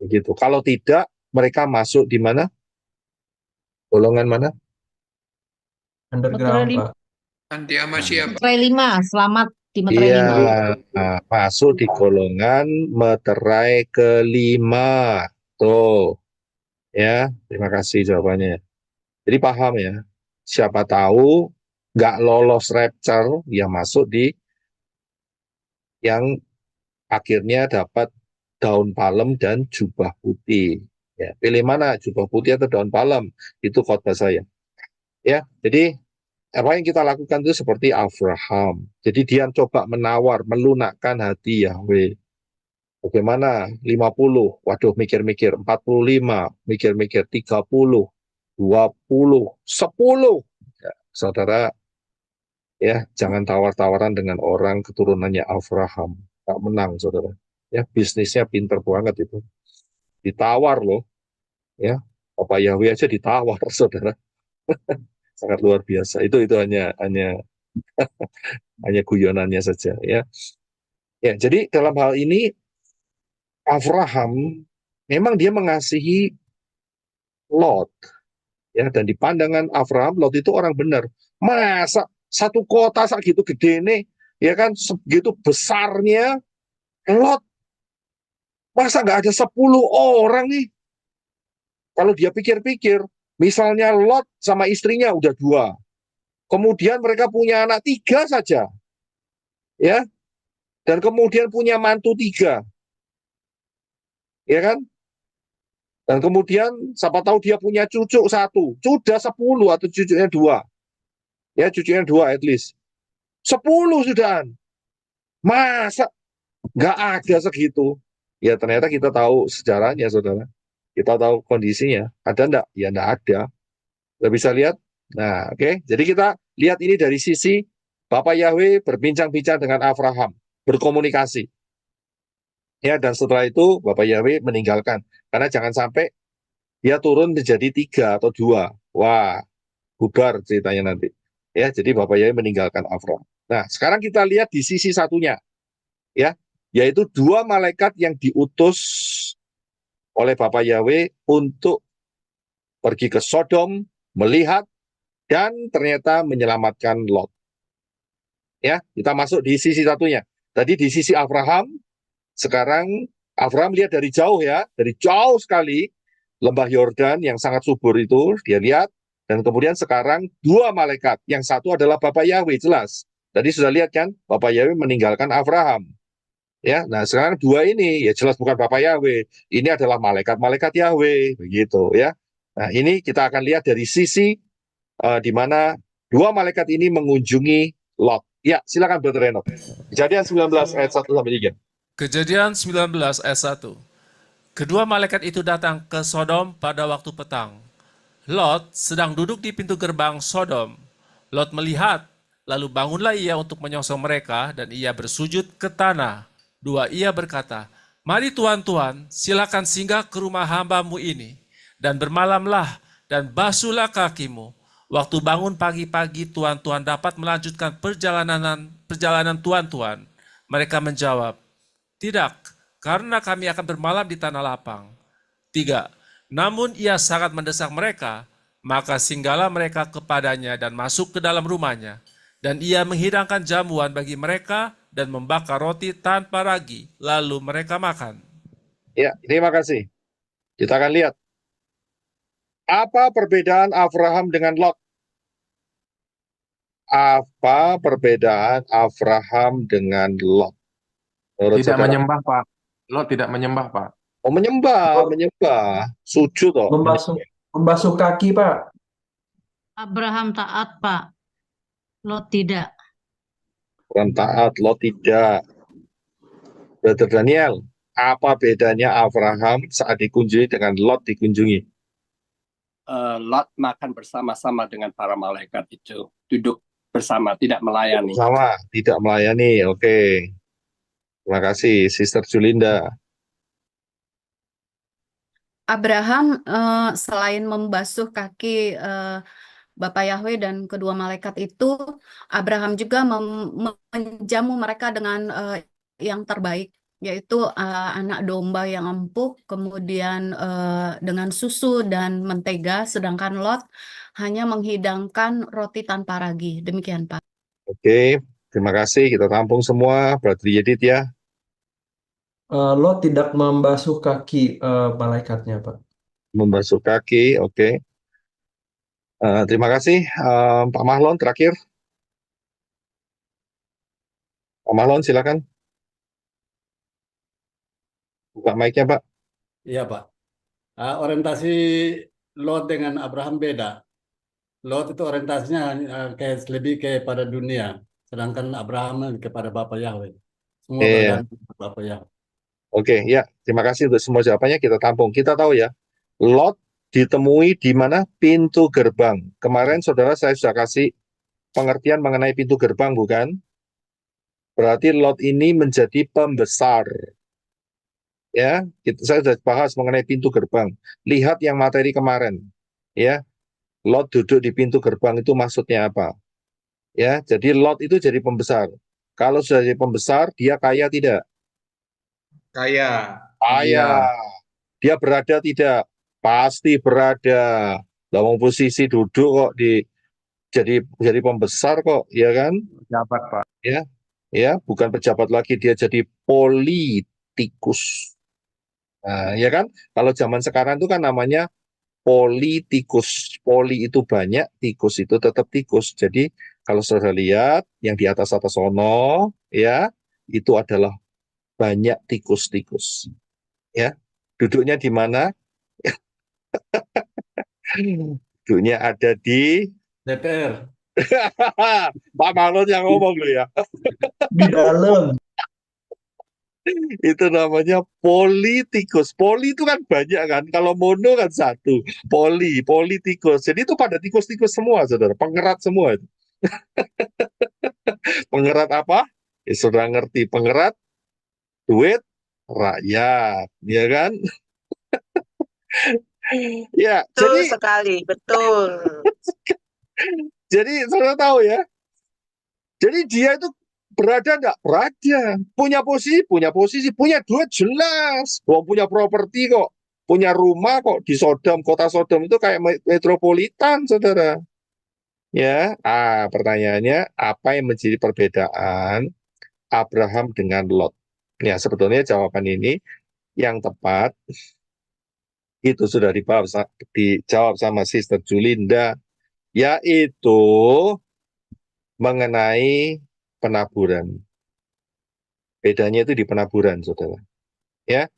Begitu. Kalau tidak, mereka masuk di mana? Golongan mana? Underground, Pak. Anti Amasya, Pak. Meterai 5, selamat di Meterai Iya, 5. masuk di golongan meterai kelima. Tuh. Ya, terima kasih jawabannya. Jadi paham ya, siapa tahu nggak lolos rapture, ya masuk di yang akhirnya dapat daun palem dan jubah putih. Ya, pilih mana, jubah putih atau daun palem? Itu khotbah saya. Ya, jadi apa yang kita lakukan itu seperti Abraham. Jadi dia coba menawar, melunakkan hati Yahweh. Bagaimana? 50, waduh mikir-mikir, 45, mikir-mikir, 30, 20, 10. Ya, saudara, ya jangan tawar-tawaran dengan orang keturunannya Abraham. Gak menang, saudara. Ya, bisnisnya pinter banget itu. Ditawar loh, ya. Bapak Yahweh aja ditawar, saudara. Sangat luar biasa. Itu hanya guyonannya saja, ya. Ya, jadi dalam hal ini Abraham memang dia mengasihi Lot, ya, dan di pandangan Abraham Lot itu orang benar. Masa satu kota segitu gede nih, ya kan, segitu besarnya Lot, masa nggak ada 10 orang nih? Kalau dia pikir-pikir, misalnya Lot sama istrinya udah 2, kemudian mereka punya anak 3 saja, ya, dan kemudian punya mantu 3, ya kan? Dan kemudian siapa tahu dia punya cucu 1, sudah 10 atau cucunya 2. Ya, cucunya 2 at least. 10 sudahan. Masa nggak ada segitu? Ya ternyata kita tahu sejarahnya, saudara. Kita tahu kondisinya. Ada enggak? Ya enggak ada. Kita bisa lihat. Nah, oke. Jadi kita lihat ini dari sisi Bapak Yahweh berbincang-bincang dengan Abraham, berkomunikasi. Ya, dan setelah itu Bapak Yahweh meninggalkan. Karena jangan sampai dia turun menjadi 3 atau 2. Wah, bubar ceritanya nanti. Ya, jadi Bapak Yahweh meninggalkan Abraham. Nah, sekarang kita lihat di sisi satunya, ya, yaitu 2 malaikat yang diutus oleh Bapak Yahweh untuk pergi ke Sodom, melihat, dan ternyata menyelamatkan Lot. Ya, kita masuk di sisi satunya. Tadi di sisi Abraham, sekarang Abraham lihat dari jauh, ya, dari jauh sekali lembah Yordan yang sangat subur itu dia lihat, dan kemudian sekarang 2 malaikat, yang satu adalah Bapak Yahweh, jelas. Tadi sudah lihat kan, Bapak Yahweh meninggalkan Abraham. Ya, nah sekarang 2 ini ya jelas bukan Bapak Yahweh, ini adalah malaikat-malaikat Yahweh, begitu ya. Nah ini kita akan lihat dari sisi di mana 2 malaikat ini mengunjungi Lot. Ya, silakan Brother Enoch. Kejadian 19 ayat 1 sampai 3. Kejadian 19 ayat 1. Kedua malaikat itu datang ke Sodom pada waktu petang. Lot sedang duduk di pintu gerbang Sodom. Lot melihat, lalu bangunlah ia untuk menyongsong mereka, dan ia bersujud ke tanah. 2, ia berkata, "Mari tuan-tuan, silakan singgah ke rumah hambamu ini, dan bermalamlah, dan basuhlah kakimu. Waktu bangun pagi-pagi tuan-tuan dapat melanjutkan perjalanan tuan-tuan." Mereka menjawab, "Tidak, karena kami akan bermalam di tanah lapang." 3, namun ia sangat mendesak mereka, maka singgahlah mereka kepadanya dan masuk ke dalam rumahnya. Dan ia menghidangkan jamuan bagi mereka dan membakar roti tanpa ragi, lalu mereka makan. Ya, terima kasih. Kita akan lihat. Apa perbedaan Abraham dengan Lot? Apa perbedaan Abraham dengan Lot? Tidak menyembah, Pak. Lot tidak menyembah, Pak. Oh, menyembah. Sujud toh. Membasuh kaki, Pak. Abraham taat, Pak. Lot tidak. Abraham taat, Lot tidak. Brother Daniel, apa bedanya Abraham saat dikunjungi dengan Lot dikunjungi? Lot makan bersama-sama dengan para malaikat itu. Duduk bersama, tidak melayani. Sama, tidak melayani. Oke. Terima kasih, Sister Julinda. Abraham selain membasuh kaki Bapak Yahweh dan kedua malaikat itu, Abraham juga menjamu mereka dengan yang terbaik, yaitu anak domba yang empuk, kemudian dengan susu dan mentega, sedangkan Lot hanya menghidangkan roti tanpa ragi. Demikian, Pak. Oke, terima kasih. Kita tampung semua, Brother Yedit ya. Lot tidak membasuh kaki malaikatnya, Pak. Membasuh kaki, oke. Terima kasih. Pak Mahlon terakhir. Pak Mahlon silakan. Buka mic-nya, Pak. Iya, Pak. Orientasi Lot dengan Abraham beda. Lot itu orientasinya kayak lebih kepada dunia, sedangkan Abraham kepada Bapa Yahweh. Semua Iya. bergantung kepada Bapa Yahweh. Oke, ya. Terima kasih untuk semua jawabannya. Kita tampung. Kita tahu ya, Lot ditemui di mana? Pintu gerbang. Kemarin saudara saya sudah kasih pengertian mengenai pintu gerbang, bukan? Berarti Lot ini menjadi pembesar. Ya, saya sudah bahas mengenai pintu gerbang. Lihat yang materi kemarin. Ya, Lot duduk di pintu gerbang itu maksudnya apa? Ya, jadi Lot itu jadi pembesar. Kalau sudah jadi pembesar, dia kaya tidak? Kaya. Kaya. Dia berada tidak? Pasti berada. Lawang posisi duduk kok jadi pembesar kok, ya kan? Pejabat, Pak. Ya, bukan pejabat lagi, dia jadi politikus. Nah, ya kan? Kalau zaman sekarang itu kan namanya politikus. Poli itu banyak, tikus itu tetap tikus. Jadi kalau saudara lihat yang di atas-atas sono, ya, itu adalah banyak tikus-tikus. Ya, duduknya di mana? Duduknya ada di DPR. Pak Mahlon yang ngomong loh ya. Di dalam. Itu namanya politikus. Poli itu kan banyak kan. Kalau mono kan satu. Politikus. Jadi itu pada tikus-tikus semua, saudara. Pengerat semua itu. Pengerat apa? Ya, saudara ngerti. Pengerat duit rakyat. Ya kan? Ya, Betul jadi sekali, betul. jadi saudara tahu ya. Jadi dia itu berada enggak? Berada. Punya posisi, punya duit jelas. Punya properti kok. Punya rumah kok di Sodom, kota Sodom itu kayak metropolitan, saudara. Ya, pertanyaannya apa yang menjadi perbedaan Abraham dengan Lot? Ya, sebetulnya jawaban ini yang tepat itu sudah dijawab sama Sister Julinda, yaitu mengenai penaburan. Bedanya itu di penaburan, saudara. Ya,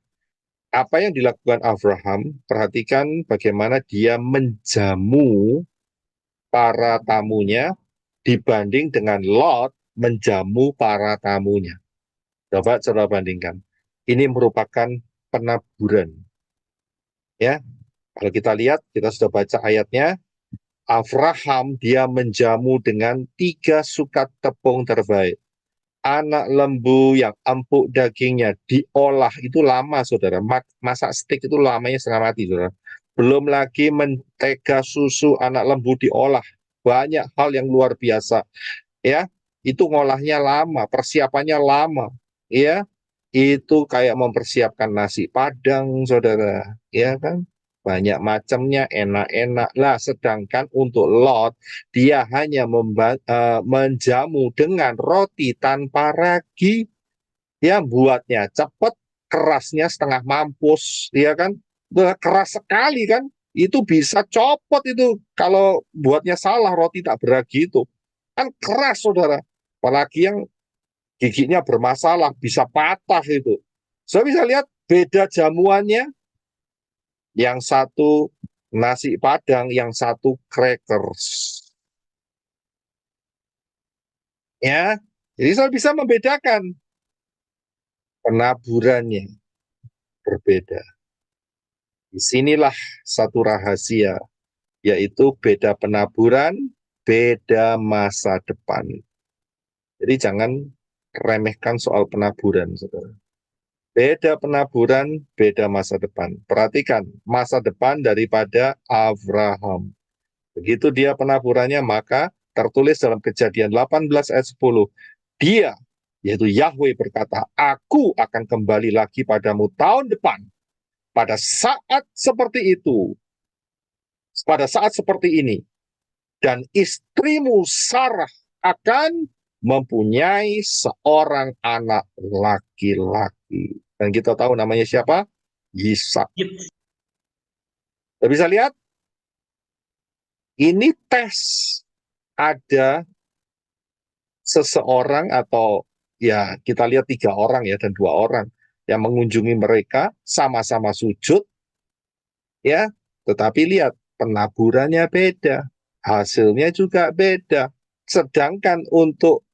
apa yang dilakukan Abraham, perhatikan bagaimana dia menjamu para tamunya dibanding dengan Lot menjamu para tamunya. Coba bandingkan. Ini merupakan penaburan. Ya, kalau kita lihat, kita sudah baca ayatnya. Abraham dia menjamu dengan 3 sukat tepung terbaik. Anak lembu yang empuk dagingnya diolah itu lama, saudara. Masak steak itu lamanya setengah mati, saudara. Belum lagi mentega susu anak lembu diolah. Banyak hal yang luar biasa. Ya, itu ngolahnya lama, persiapannya lama. Ya, itu kayak mempersiapkan nasi Padang, saudara. Ya kan? Banyak macamnya, enak-enak lah. Sedangkan untuk Lot, dia hanya menjamu dengan roti tanpa ragi. Ya, buatnya cepat, kerasnya setengah mampus, ya kan? Keras sekali kan? Itu bisa copot itu kalau buatnya salah, roti tak beragi itu. Kan keras, saudara. Apalagi yang giginya bermasalah, bisa patah itu. Saya bisa lihat beda jamuannya. Yang satu nasi Padang, yang satu crackers. Ya, jadi saya bisa membedakan penaburannya berbeda. Disinilah satu rahasia, yaitu beda penaburan, beda masa depan. Jadi jangan remehkan soal penaburan, saudara. Beda penaburan, beda masa depan. Perhatikan masa depan daripada Abraham. Begitu dia penaburannya, maka tertulis dalam Kejadian 18 ayat 10. Dia, yaitu Yahweh berkata, aku akan kembali lagi padamu tahun depan. Pada saat seperti itu. Pada saat seperti ini. Dan istrimu Sarah akan mempunyai seorang anak laki-laki. Dan kita tahu namanya siapa? Ishak. Anda bisa lihat, ini tes ada seseorang atau ya kita lihat 3 orang ya dan 2 orang yang mengunjungi mereka sama-sama sujud ya, tetapi lihat penaburannya beda, hasilnya juga beda. Sedangkan untuk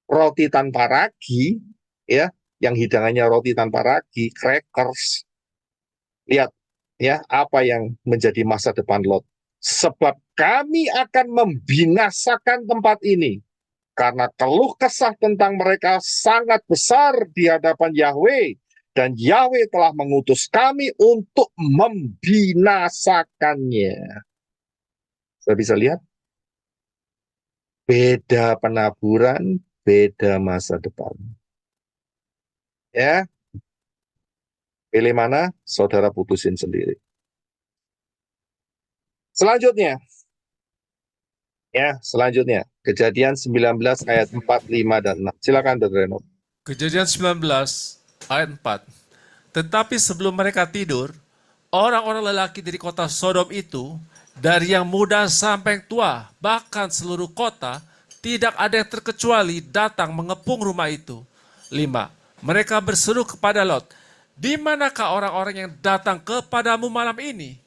roti tanpa ragi ya, yang hidangannya roti tanpa ragi, crackers, lihat ya apa yang menjadi masa depan Lot. Sebab kami akan membinasakan tempat ini karena keluh kesah tentang mereka sangat besar di hadapan Yahweh, dan Yahweh telah mengutus kami untuk membinasakannya. Saya bisa lihat beda penaburan, beda masa depan. Ya, pilih mana? Saudara putusin sendiri. Selanjutnya, Kejadian 19 ayat 4, 5, dan 6. Silakan, Dr. Reno. Kejadian 19 ayat 4. Tetapi sebelum mereka tidur, orang-orang lelaki dari kota Sodom itu, dari yang muda sampai yang tua, bahkan seluruh kota, tidak ada yang terkecuali datang mengepung rumah itu. 5. Mereka berseru kepada Lot, di manakah orang-orang yang datang kepadamu malam ini?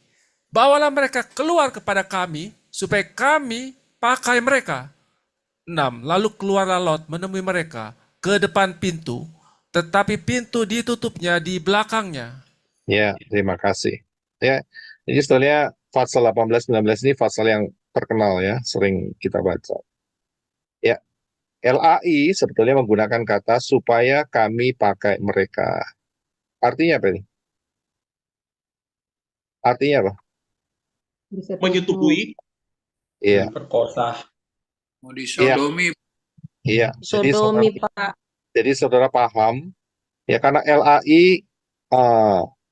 Bawalah mereka keluar kepada kami, supaya kami pakai mereka. 6. Lalu keluarlah Lot menemui mereka ke depan pintu, tetapi pintu ditutupnya di belakangnya. Ya, terima kasih. Ya, ini sebetulnya pasal 18-19 ini pasal yang terkenal ya, sering kita baca. Ya, LAI sebetulnya menggunakan kata supaya kami pakai mereka. Artinya apa ini? Artinya apa? Menyetubui, Iya, perkosa. Mau disodomi. iya. Sodomi, Pak. Jadi saudara paham, ya karena LAI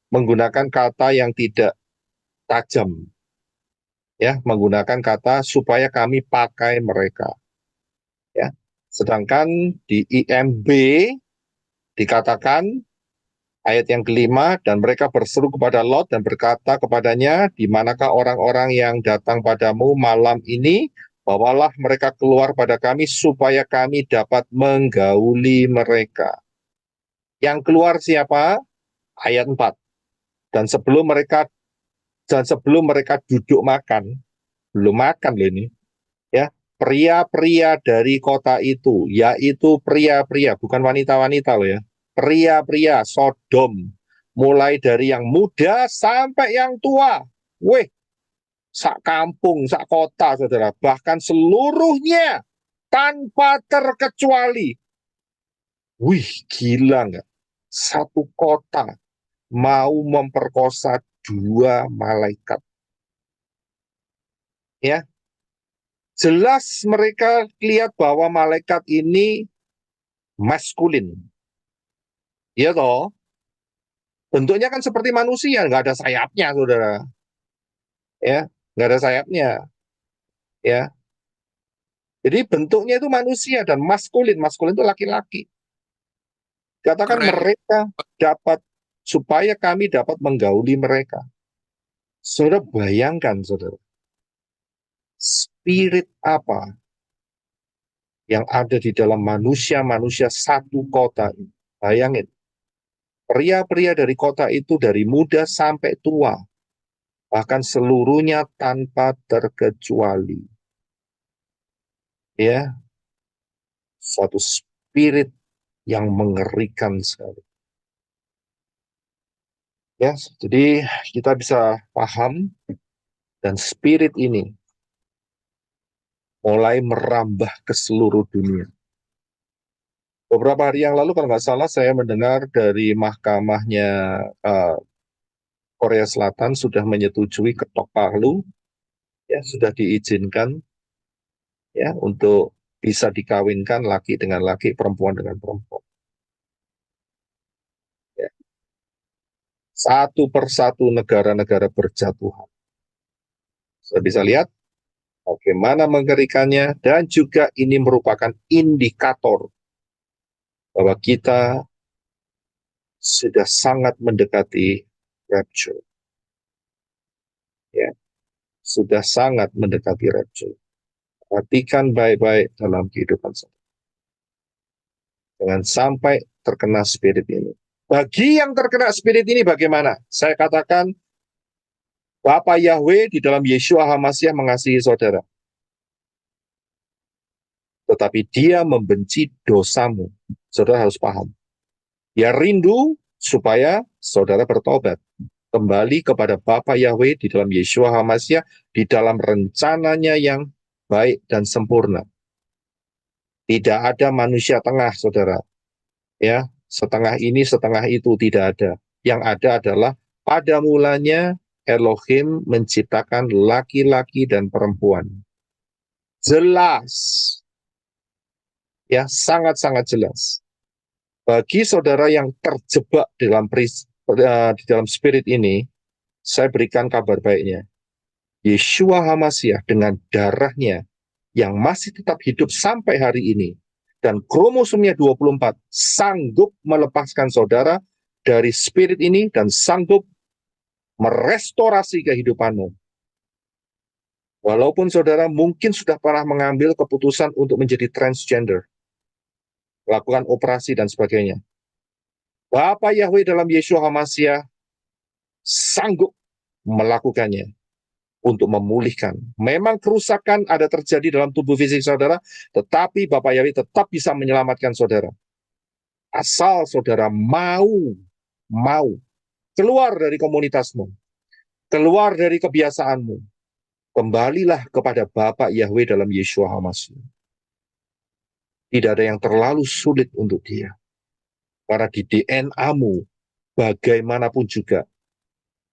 menggunakan kata yang tidak tajam, ya, menggunakan kata supaya kami pakai mereka, ya. Sedangkan di IMB dikatakan ayat yang kelima, dan mereka berseru kepada Lot dan berkata kepadanya, di manakah orang-orang yang datang padamu malam ini? Bawalah mereka keluar pada kami supaya kami dapat menggauli mereka. Yang keluar siapa? Ayat 4. Dan sebelum mereka duduk makan, belum makan loh ini, ya, pria-pria dari kota itu, yaitu pria-pria, bukan wanita-wanita loh ya, pria-pria Sodom, mulai dari yang muda sampai yang tua, sak kampung, sak kota, saudara, bahkan seluruhnya tanpa terkecuali. Gila nggak? Satu kota mau memperkosa 2 malaikat. Ya, jelas mereka lihat bahwa malaikat ini maskulin. Iya toh? Bentuknya kan seperti manusia, nggak ada sayapnya, saudara. Ya, nggak ada sayapnya. Ya, jadi bentuknya itu manusia dan maskulin. Maskulin itu laki-laki. Katakan mereka dapat, supaya kami dapat menggauli mereka. Saudara bayangkan, saudara, spirit apa yang ada di dalam manusia-manusia satu kota ini. Bayangin, pria-pria dari kota itu dari muda sampai tua, bahkan seluruhnya tanpa terkecuali. Ya, suatu spirit yang mengerikan sekali. Ya, jadi kita bisa paham, dan spirit ini mulai merambah ke seluruh dunia. Beberapa hari yang lalu kalau nggak salah saya mendengar dari mahkamahnya Korea Selatan sudah menyetujui ketok palu, ya, sudah diizinkan ya untuk bisa dikawinkan laki dengan laki, perempuan dengan perempuan. Ya. Satu persatu negara-negara berjatuhan. Saya bisa lihat bagaimana mengerikannya, dan juga ini merupakan indikator bahwa kita sudah sangat mendekati rapture. Ya, sudah sangat mendekati rapture. Perhatikan baik-baik dalam kehidupan saudara. Jangan sampai terkena spirit ini. Bagi yang terkena spirit ini bagaimana? Saya katakan, Bapa Yahweh di dalam Yeshua HaMasiah mengasihi saudara. Tetapi dia membenci dosamu. Saudara harus paham. Dia rindu supaya saudara bertobat. Kembali kepada Bapa Yahweh di dalam Yeshua HaMasiah, di dalam rencananya yang baik dan sempurna. Tidak ada manusia tengah, saudara. Ya, setengah ini, setengah itu, tidak ada. Yang ada adalah pada mulanya Elohim menciptakan laki-laki dan perempuan. Jelas. Ya, sangat-sangat jelas. Bagi saudara yang terjebak di dalam spirit ini, saya berikan kabar baiknya. Yeshua HaMasiah dengan darahnya yang masih tetap hidup sampai hari ini, dan kromosomnya 24, sanggup melepaskan saudara dari spirit ini dan sanggup merestorasi kehidupanmu. Walaupun saudara mungkin sudah pernah mengambil keputusan untuk menjadi transgender, lakukan operasi dan sebagainya. Bapa Yahweh dalam Yeshua HaMasiah sanggup melakukannya untuk memulihkan. Memang kerusakan ada terjadi dalam tubuh fisik saudara, tetapi Bapa Yahweh tetap bisa menyelamatkan saudara. Asal saudara mau keluar dari komunitasmu, keluar dari kebiasaanmu, kembalilah kepada Bapa Yahweh dalam Yeshua HaMasiah. Tidak ada yang terlalu sulit untuk dia. Karena di DNA-mu, bagaimanapun juga,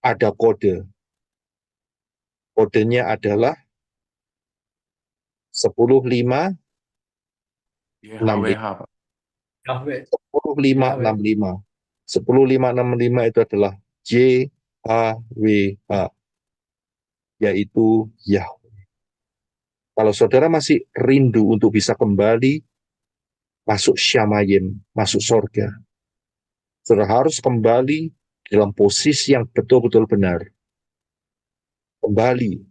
ada kode. Kodenya adalah 10565. YHWH. 10565. 10565 itu adalah JHWH, yaitu Yahweh. Kalau saudara masih rindu untuk bisa kembali masuk Syamayim, masuk sorga, saudara harus kembali dalam posisi yang betul-betul benar. Kembali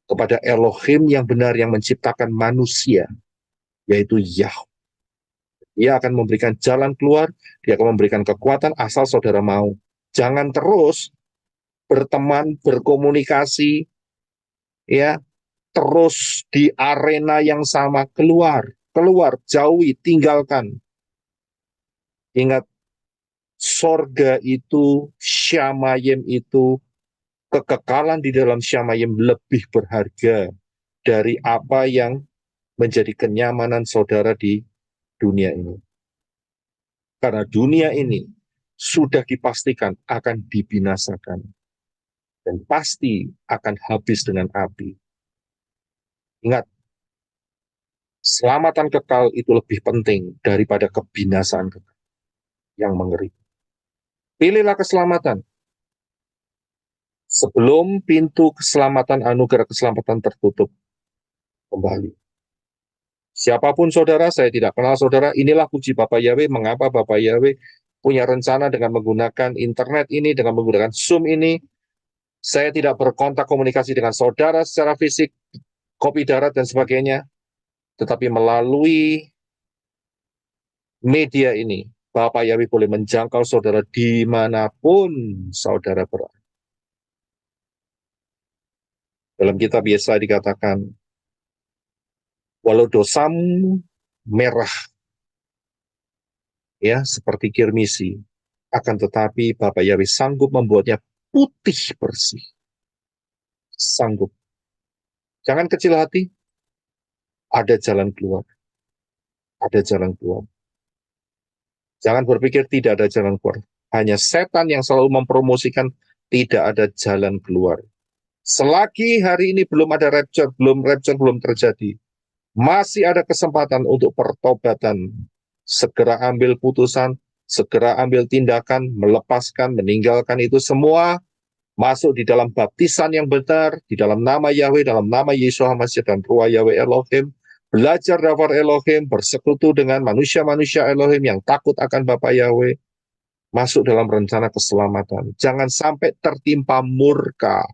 kepada Elohim yang benar yang menciptakan manusia, yaitu Yahweh. Dia akan memberikan jalan keluar, dia akan memberikan kekuatan asal saudara mau. Jangan terus berteman, berkomunikasi, ya, terus di arena yang sama. Keluar, jauhi, tinggalkan. Ingat, sorga itu, Syamayim itu, kekekalan di dalam Syamayim lebih berharga dari apa yang menjadi kenyamanan saudara di dunia ini. Karena dunia ini sudah dipastikan akan dibinasakan dan pasti akan habis dengan api. Ingat, keselamatan kekal itu lebih penting daripada kebinasaan kekal yang mengerikan. Pilihlah keselamatan sebelum pintu keselamatan, anugerah keselamatan tertutup kembali. Siapapun saudara, saya tidak kenal saudara, inilah puji Bapa Yahweh. Mengapa Bapa Yahweh punya rencana dengan menggunakan internet ini, dengan menggunakan Zoom ini. Saya tidak berkontak komunikasi dengan saudara secara fisik, kopi darat dan sebagainya, tetapi melalui media ini, Bapa Yahweh boleh menjangkau saudara dimanapun saudara berada. Dalam kitab Yesaya dikatakan, walau dosamu merah, ya, seperti kirmisi, akan tetapi Bapa Yahweh sanggup membuatnya putih bersih. Sanggup. Jangan kecil hati. Ada jalan keluar. Ada jalan keluar. Jangan berpikir tidak ada jalan keluar. Hanya setan yang selalu mempromosikan tidak ada jalan keluar. Selagi hari ini belum ada rapture belum terjadi, masih ada kesempatan untuk pertobatan. Segera ambil putusan, segera ambil tindakan, melepaskan, meninggalkan itu semua, masuk di dalam baptisan yang benar, di dalam nama Yahweh, dalam nama Yeshua HaMasiah dan Ruah Yahweh Elohim, belajar daftar Elohim, bersekutu dengan manusia-manusia Elohim yang takut akan Bapa Yahweh, masuk dalam rencana keselamatan. Jangan sampai tertimpa murka.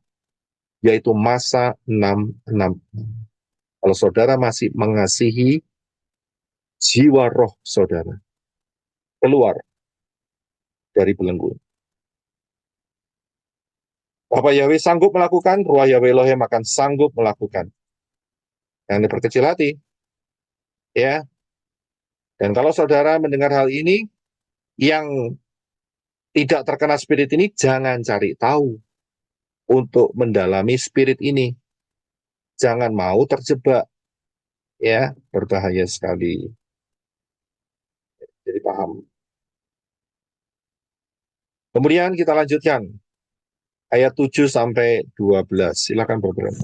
yaitu masa 666. Kalau saudara masih mengasihi jiwa roh saudara, keluar dari belenggu. Bapak Yahweh sanggup melakukan, Ruah Yahweh Elohim akan sanggup melakukan. Yang diperkecil hati. Ya. Dan kalau saudara mendengar hal ini, yang tidak terkena spirit ini, jangan cari tahu untuk mendalami spirit ini. Jangan mau terjebak. Ya, berbahaya sekali. Jadi paham. Kemudian kita lanjutkan. Ayat 7 sampai 12. Silakan Bapak.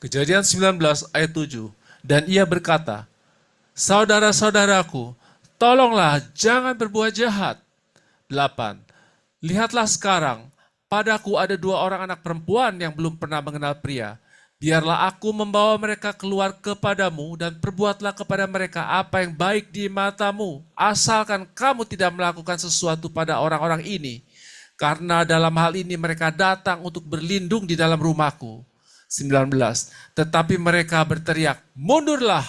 Kejadian 19 ayat 7. Dan ia berkata, saudara-saudaraku, tolonglah jangan berbuat jahat. 8. Lihatlah sekarang, padaku ada 2 orang anak perempuan yang belum pernah mengenal pria. Biarlah aku membawa mereka keluar kepadamu dan perbuatlah kepada mereka apa yang baik di matamu, asalkan kamu tidak melakukan sesuatu pada orang-orang ini. Karena dalam hal ini mereka datang untuk berlindung di dalam rumahku. 19. Tetapi mereka berteriak, mundurlah.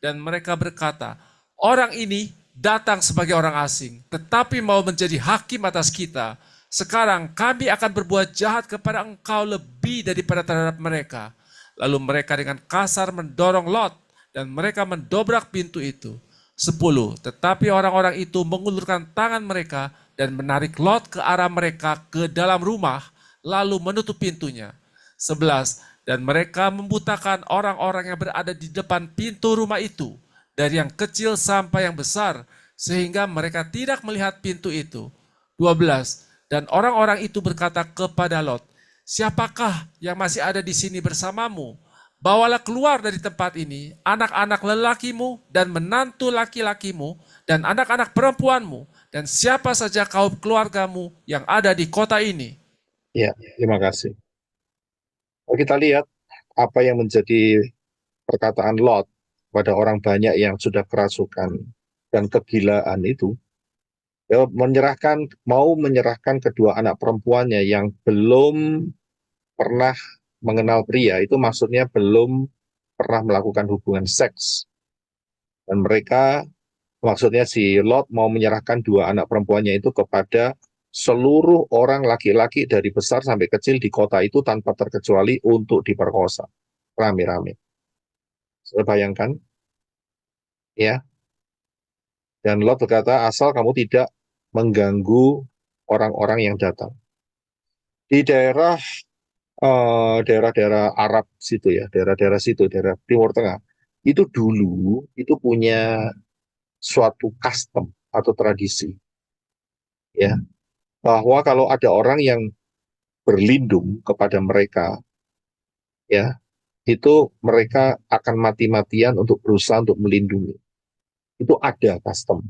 Dan mereka berkata, orang ini datang sebagai orang asing, tetapi mau menjadi hakim atas kita. Sekarang kami akan berbuat jahat kepada engkau lebih daripada terhadap mereka. Lalu mereka dengan kasar mendorong Lot, dan mereka mendobrak pintu itu. 10. Tetapi orang-orang itu mengulurkan tangan mereka dan menarik Lot ke arah mereka ke dalam rumah, lalu menutup pintunya. 11. Dan mereka membutakan orang-orang yang berada di depan pintu rumah itu, dari yang kecil sampai yang besar, sehingga mereka tidak melihat pintu itu. 12. Dan orang-orang itu berkata kepada Lot, siapakah yang masih ada di sini bersamamu? Bawalah keluar dari tempat ini anak-anak lelakimu dan menantu laki-lakimu dan anak-anak perempuanmu dan siapa saja kaum keluargamu yang ada di kota ini. Ya, terima kasih. Kita lihat apa yang menjadi perkataan Lot pada orang banyak yang sudah kerasukan dan kegilaan itu. Dia mau menyerahkan kedua anak perempuannya yang belum pernah mengenal pria, itu maksudnya belum pernah melakukan hubungan seks. Dan mereka, maksudnya si Lot mau menyerahkan 2 anak perempuannya itu kepada seluruh orang laki-laki dari besar sampai kecil di kota itu tanpa terkecuali untuk diperkosa. Rame-rame. Saya bayangkan. Ya. Dan Lot berkata, asal kamu tidak mengganggu orang-orang yang datang. Di daerah-daerah Arab situ ya, daerah-daerah situ, daerah Timur Tengah, itu dulu itu punya suatu custom atau tradisi, ya, bahwa kalau ada orang yang berlindung kepada mereka, ya, itu mereka akan mati-matian untuk berusaha untuk melindungi. Itu ada custom,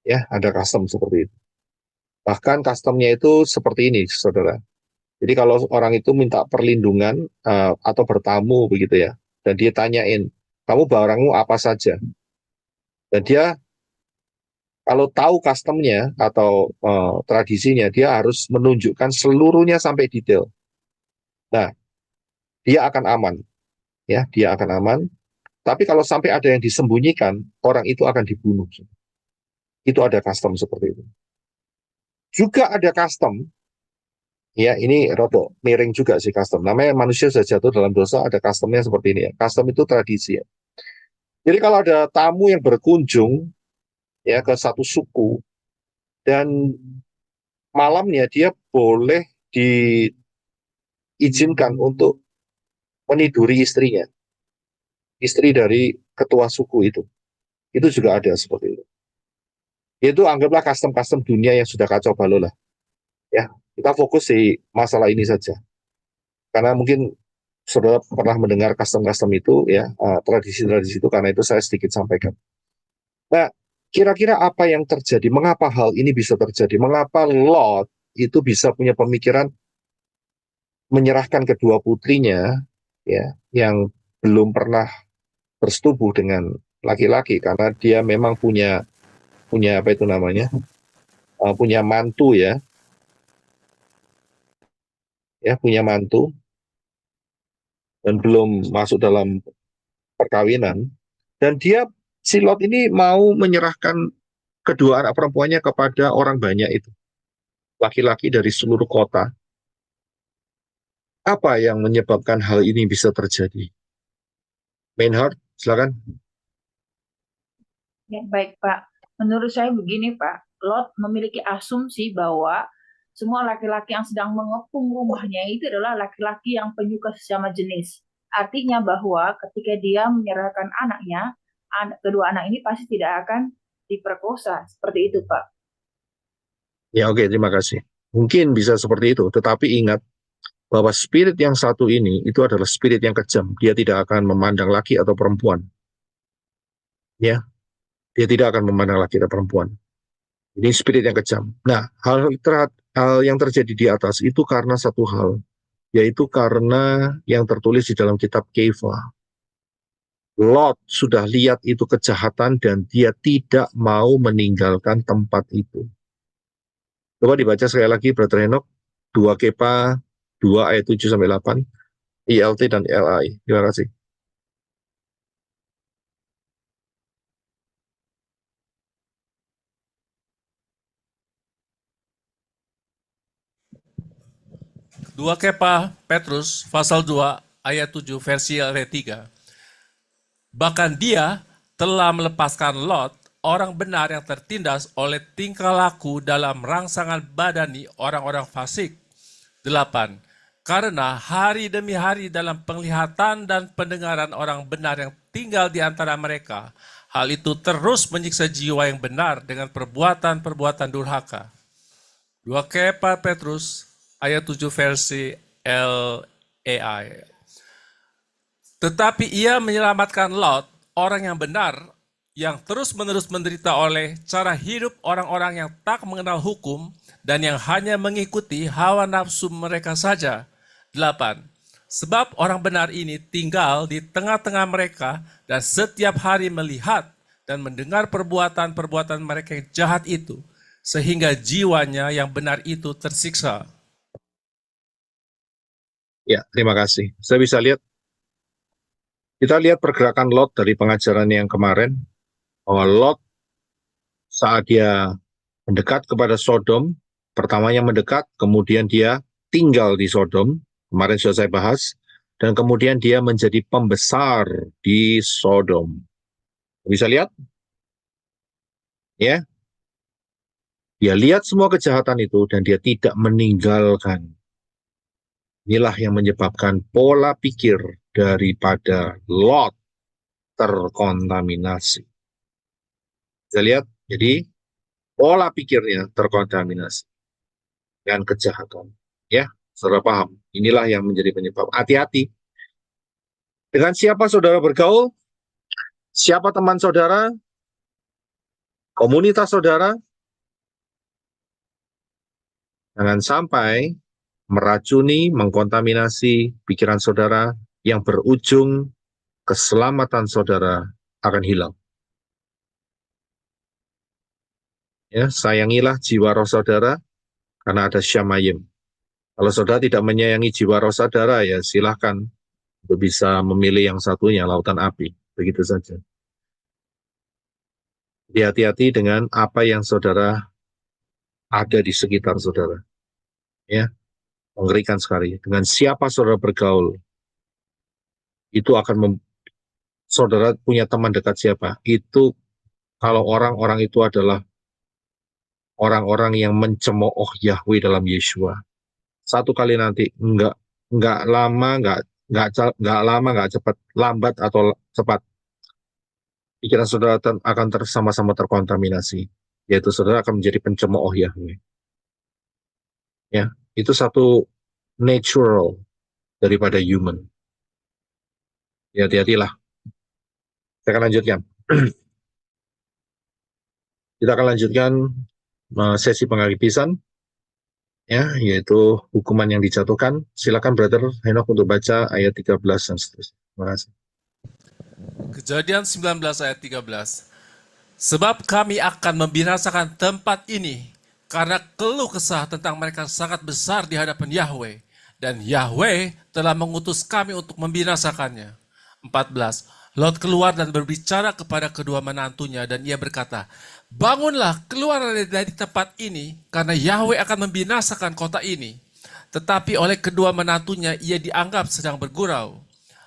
ya, ada custom seperti itu. Bahkan customnya itu seperti ini, saudara. Jadi kalau orang itu minta perlindungan atau bertamu begitu ya, dan dia tanyain, kamu barangmu apa saja? Dan dia kalau tahu customnya atau tradisinya, dia harus menunjukkan seluruhnya sampai detail. Nah, dia akan aman, ya, dia akan aman. Tapi kalau sampai ada yang disembunyikan, orang itu akan dibunuh. Itu ada custom seperti itu. Juga ada custom. Ya, ini rodok miring juga sih custom. Namanya manusia sudah jatuh dalam dosa, ada customnya seperti ini ya. Custom itu tradisi ya. Jadi kalau ada tamu yang berkunjung ya ke satu suku dan malamnya dia boleh diizinkan untuk meniduri istrinya, istri dari ketua suku itu juga ada seperti itu. Itu anggaplah custom-custom dunia yang sudah kacau balau lah. Ya, kita fokus di masalah ini saja. Karena mungkin saudara pernah mendengar custom-custom itu ya, tradisi-tradisi itu, karena itu saya sedikit sampaikan. Nah, kira-kira apa yang terjadi? Mengapa hal ini bisa terjadi? Mengapa Lot itu bisa punya pemikiran menyerahkan kedua putrinya ya, yang belum pernah bersetubuh dengan laki-laki, karena dia memang punya apa itu namanya? Punya mantu ya. ya, punya mantu, dan belum masuk dalam perkawinan, dan si Lot ini mau menyerahkan kedua anak perempuannya kepada orang banyak itu, laki-laki dari seluruh kota. Apa yang menyebabkan hal ini bisa terjadi? Meinhard, silakan. Ya, baik Pak. Menurut saya begini Pak, Lot memiliki asumsi bahwa semua laki-laki yang sedang mengepung rumahnya itu adalah laki-laki yang penyuka sesama jenis. Artinya bahwa ketika dia menyerahkan anaknya, kedua anak ini pasti tidak akan diperkosa. Seperti itu Pak. Ya, oke, terima kasih. Mungkin bisa seperti itu, tetapi ingat bahwa spirit yang satu ini itu adalah spirit yang kejam. Dia tidak akan memandang laki atau perempuan. Ya, dia tidak akan memandang laki atau perempuan. Ini spirit yang kejam. Nah, hal yang terjadi di atas itu karena satu hal, yaitu karena yang tertulis di dalam kitab Keifa. Lot sudah lihat itu kejahatan dan dia tidak mau meninggalkan tempat itu. Coba dibaca sekali lagi, Brother Henok, 2 Kepa 2 ayat 7-8, ILT dan LAI. Terima kasih. Dua Kepa Petrus pasal 2 ayat 7 versi LT3. Bahkan dia telah melepaskan Lot, orang benar yang tertindas oleh tingkah laku dalam rangsangan badani orang-orang fasik. 8. Karena hari demi hari dalam penglihatan dan pendengaran orang benar yang tinggal di antara mereka, hal itu terus menyiksa jiwa yang benar dengan perbuatan-perbuatan durhaka. 2 Kepa Petrus ayat 7 versi LAI. Tetapi ia menyelamatkan Lot, orang yang benar, yang terus-menerus menderita oleh cara hidup orang-orang yang tak mengenal hukum dan yang hanya mengikuti hawa nafsu mereka saja. 8. Sebab orang benar ini tinggal di tengah-tengah mereka dan setiap hari melihat dan mendengar perbuatan-perbuatan mereka yang jahat itu, sehingga jiwanya yang benar itu tersiksa. Ya, terima kasih. Saya bisa lihat, kita lihat pergerakan Lot dari pengajaran yang kemarin, bahwa Lot saat dia mendekat kepada Sodom, pertamanya mendekat, kemudian dia tinggal di Sodom, kemarin sudah saya bahas, dan kemudian dia menjadi pembesar di Sodom. Bisa lihat? Ya. Dia lihat semua kejahatan itu dan dia tidak meninggalkan. Inilah yang menyebabkan pola pikir daripada Lot terkontaminasi. Bisa lihat? Jadi pola pikirnya terkontaminasi dengan kejahatan. Ya, saudara paham? Inilah yang menjadi penyebab. Hati-hati. Dengan siapa saudara bergaul? Siapa teman saudara? Komunitas saudara? Jangan sampai meracuni, mengkontaminasi pikiran saudara yang berujung keselamatan saudara akan hilang. Ya, sayangilah jiwa roh saudara karena ada syamayim. Kalau saudara tidak menyayangi jiwa roh saudara, ya silahkan untuk bisa memilih yang satunya, lautan api. Begitu saja. Hati-hati dengan apa yang saudara ada di sekitar saudara. Ya, mengerikan sekali. Dengan siapa saudara bergaul, itu akan saudara punya teman dekat siapa. Itu kalau orang-orang itu adalah orang-orang yang mencemooh Yahweh dalam Yeshua. Satu kali nanti nggak lama, nggak cepat, lambat atau cepat, pikiran saudara akan sama-sama terkontaminasi, yaitu saudara akan menjadi pencemooh Yahweh. Ya, itu satu natural daripada human. Ya, hati-hatilah. Saya akan lanjutkan. Kita akan lanjutkan sesi penghabisan, ya, yaitu hukuman yang dijatuhkan. Silakan Brother Henok untuk baca ayat 13 dan seterusnya. Terima kasih. Kejadian 19 ayat 13. Sebab kami akan membinasakan tempat ini karena keluh kesah tentang mereka sangat besar di hadapan Yahweh, dan Yahweh telah mengutus kami untuk membinasakannya. 14. Lot keluar dan berbicara kepada kedua menantunya dan ia berkata, bangunlah, keluar dari tempat ini, karena Yahweh akan membinasakan kota ini. Tetapi oleh kedua menantunya ia dianggap sedang bergurau.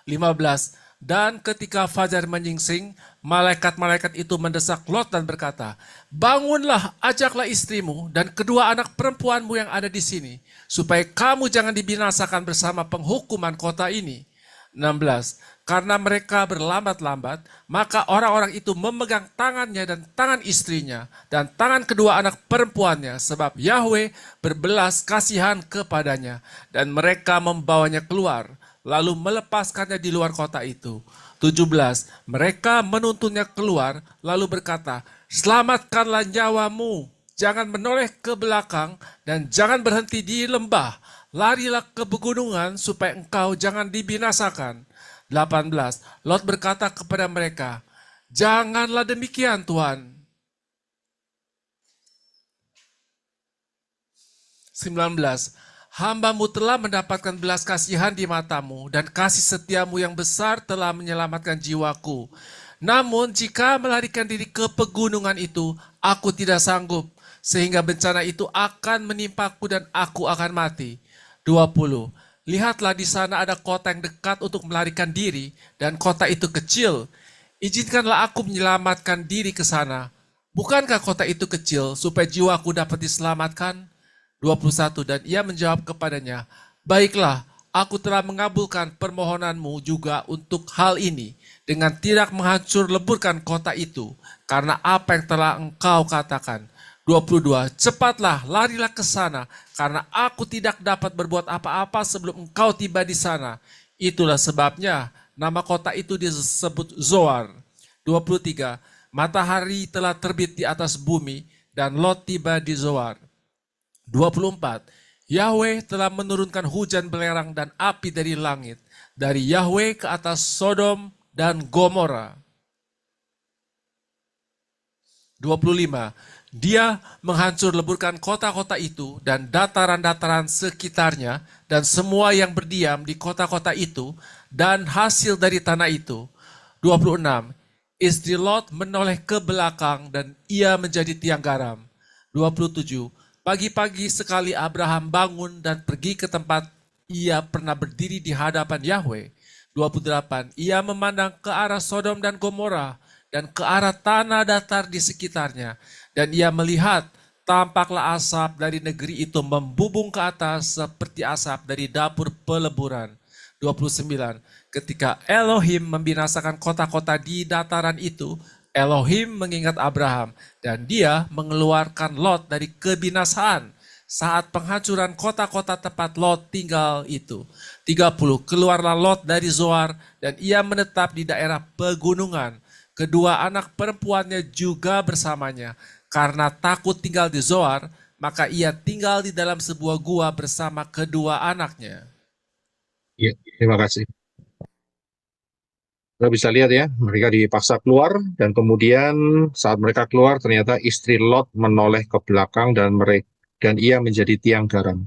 15. Dan ketika fajar menyingsing, malaikat-malaikat itu mendesak Lot dan berkata, bangunlah, ajaklah istrimu dan kedua anak perempuanmu yang ada di sini, supaya kamu jangan dibinasakan bersama penghukuman kota ini. 16. Karena mereka berlambat-lambat, maka orang-orang itu memegang tangannya dan tangan istrinya dan tangan kedua anak perempuannya, sebab Yahweh berbelas kasihan kepadanya, dan mereka membawanya keluar, lalu melepaskannya di luar kota itu. 17. Mereka menuntunnya keluar, lalu berkata, selamatkanlah nyawamu, jangan menoleh ke belakang, dan jangan berhenti di lembah, larilah ke pegunungan, supaya engkau jangan dibinasakan. 18. Lot berkata kepada mereka, janganlah demikian, Tuhan. 19. Hamba-Mu telah mendapatkan belas kasihan di mata-Mu, dan kasih setiamu yang besar telah menyelamatkan jiwaku. Namun jika melarikan diri ke pegunungan itu, aku tidak sanggup, sehingga bencana itu akan menimpaku dan aku akan mati. 20. Lihatlah, di sana ada kota yang dekat untuk melarikan diri, dan kota itu kecil. Izinkanlah aku menyelamatkan diri ke sana. Bukankah kota itu kecil, supaya jiwaku dapat diselamatkan? 21. Dan ia menjawab kepadanya, baiklah, aku telah mengabulkan permohonanmu juga untuk hal ini, dengan tidak menghancur leburkan kota itu, karena apa yang telah engkau katakan. 22. Cepatlah, larilah ke sana, karena aku tidak dapat berbuat apa-apa sebelum engkau tiba di sana. Itulah sebabnya nama kota itu disebut Zoar. 23. Matahari telah terbit di atas bumi, dan Lot tiba di Zoar. 24. Yahweh telah menurunkan hujan belerang dan api dari langit, dari Yahweh ke atas Sodom dan Gomora. 25. Dia menghancur leburkan kota-kota itu dan dataran-dataran sekitarnya dan semua yang berdiam di kota-kota itu dan hasil dari tanah itu. 26. Istri Lot menoleh ke belakang dan ia menjadi tiang garam. 27. Pagi-pagi sekali Abraham bangun dan pergi ke tempat ia pernah berdiri di hadapan Yahweh. 28. Ia memandang ke arah Sodom dan Gomora dan ke arah tanah datar di sekitarnya. Dan ia melihat, tampaklah asap dari negeri itu membubung ke atas seperti asap dari dapur peleburan. 29. Ketika Elohim membinasakan kota-kota di dataran itu, Elohim mengingat Abraham, dan dia mengeluarkan Lot dari kebinasaan saat penghancuran kota-kota tempat Lot tinggal itu. 30. Keluarlah Lot dari Zoar, dan ia menetap di daerah pegunungan. Kedua anak perempuannya juga bersamanya. Karena takut tinggal di Zoar, maka ia tinggal di dalam sebuah gua bersama kedua anaknya. Ya, terima kasih. Kita bisa lihat ya, mereka dipaksa keluar, dan kemudian saat mereka keluar, ternyata istri Lot menoleh ke belakang dan ia menjadi tiang garam.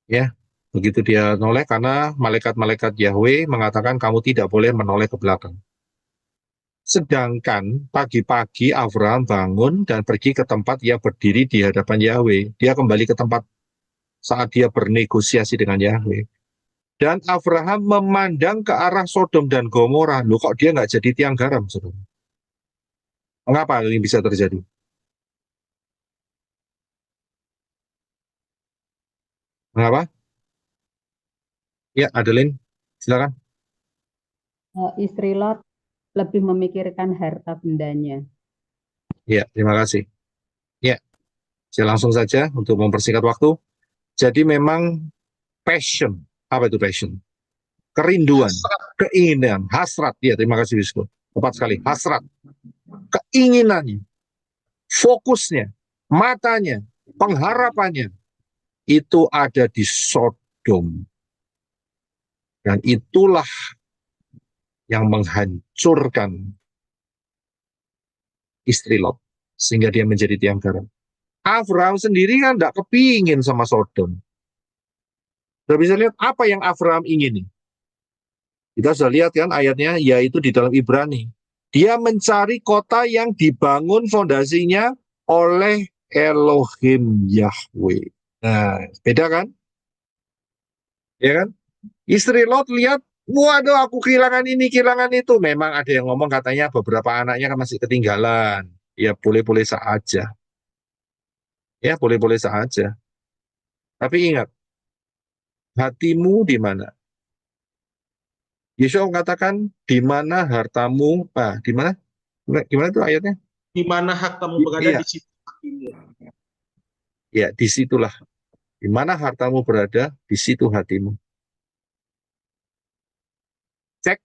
Ya, begitu dia noleh, karena malaikat-malaikat Yahweh mengatakan kamu tidak boleh menoleh ke belakang. Sedangkan pagi-pagi Abraham bangun dan pergi ke tempat ia berdiri di hadapan Yahweh. Dia kembali ke tempat saat dia bernegosiasi dengan Yahweh. Dan Abraham memandang ke arah Sodom dan Gomora. Loh, kok dia nggak jadi tiang garam, saudara? Mengapa ini bisa terjadi? Mengapa? Ya, Adeline, silakan. Istri Lot lebih memikirkan harta bendanya. Ya, terima kasih. Ya, saya langsung saja untuk mempersingkat waktu. Jadi memang passion, apa itu passion? Kerinduan, keinginan, hasrat. Ya, terima kasih Wisnu. Tepat sekali, hasrat. Keinginannya, fokusnya, matanya, pengharapannya, itu ada di Sodom. Dan itulah yang menghancurkan istri Lot, sehingga dia menjadi tiang garam. Abraham sendiri kan tidak kepingin sama Sodom. Sudah bisa lihat apa yang Abraham ingini. Kita sudah lihat kan ayatnya, yaitu di dalam Ibrani. Dia mencari kota yang dibangun fondasinya oleh Elohim Yahweh. Nah, beda kan? Ya kan? Istri Lot lihat, waduh aku kehilangan ini, kehilangan itu. Memang ada yang ngomong katanya beberapa anaknya kan masih ketinggalan. Ya boleh-boleh saja. Ya boleh-boleh saja. Tapi ingat, hatimu di mana? Yesus mengatakan, di mana hartamu, di mana? Gimana itu ayatnya? Di mana hartamu berada, Iya. di situ hatimu. Ya, disitulah. Di mana hartamu berada, di situ hatimu. Cek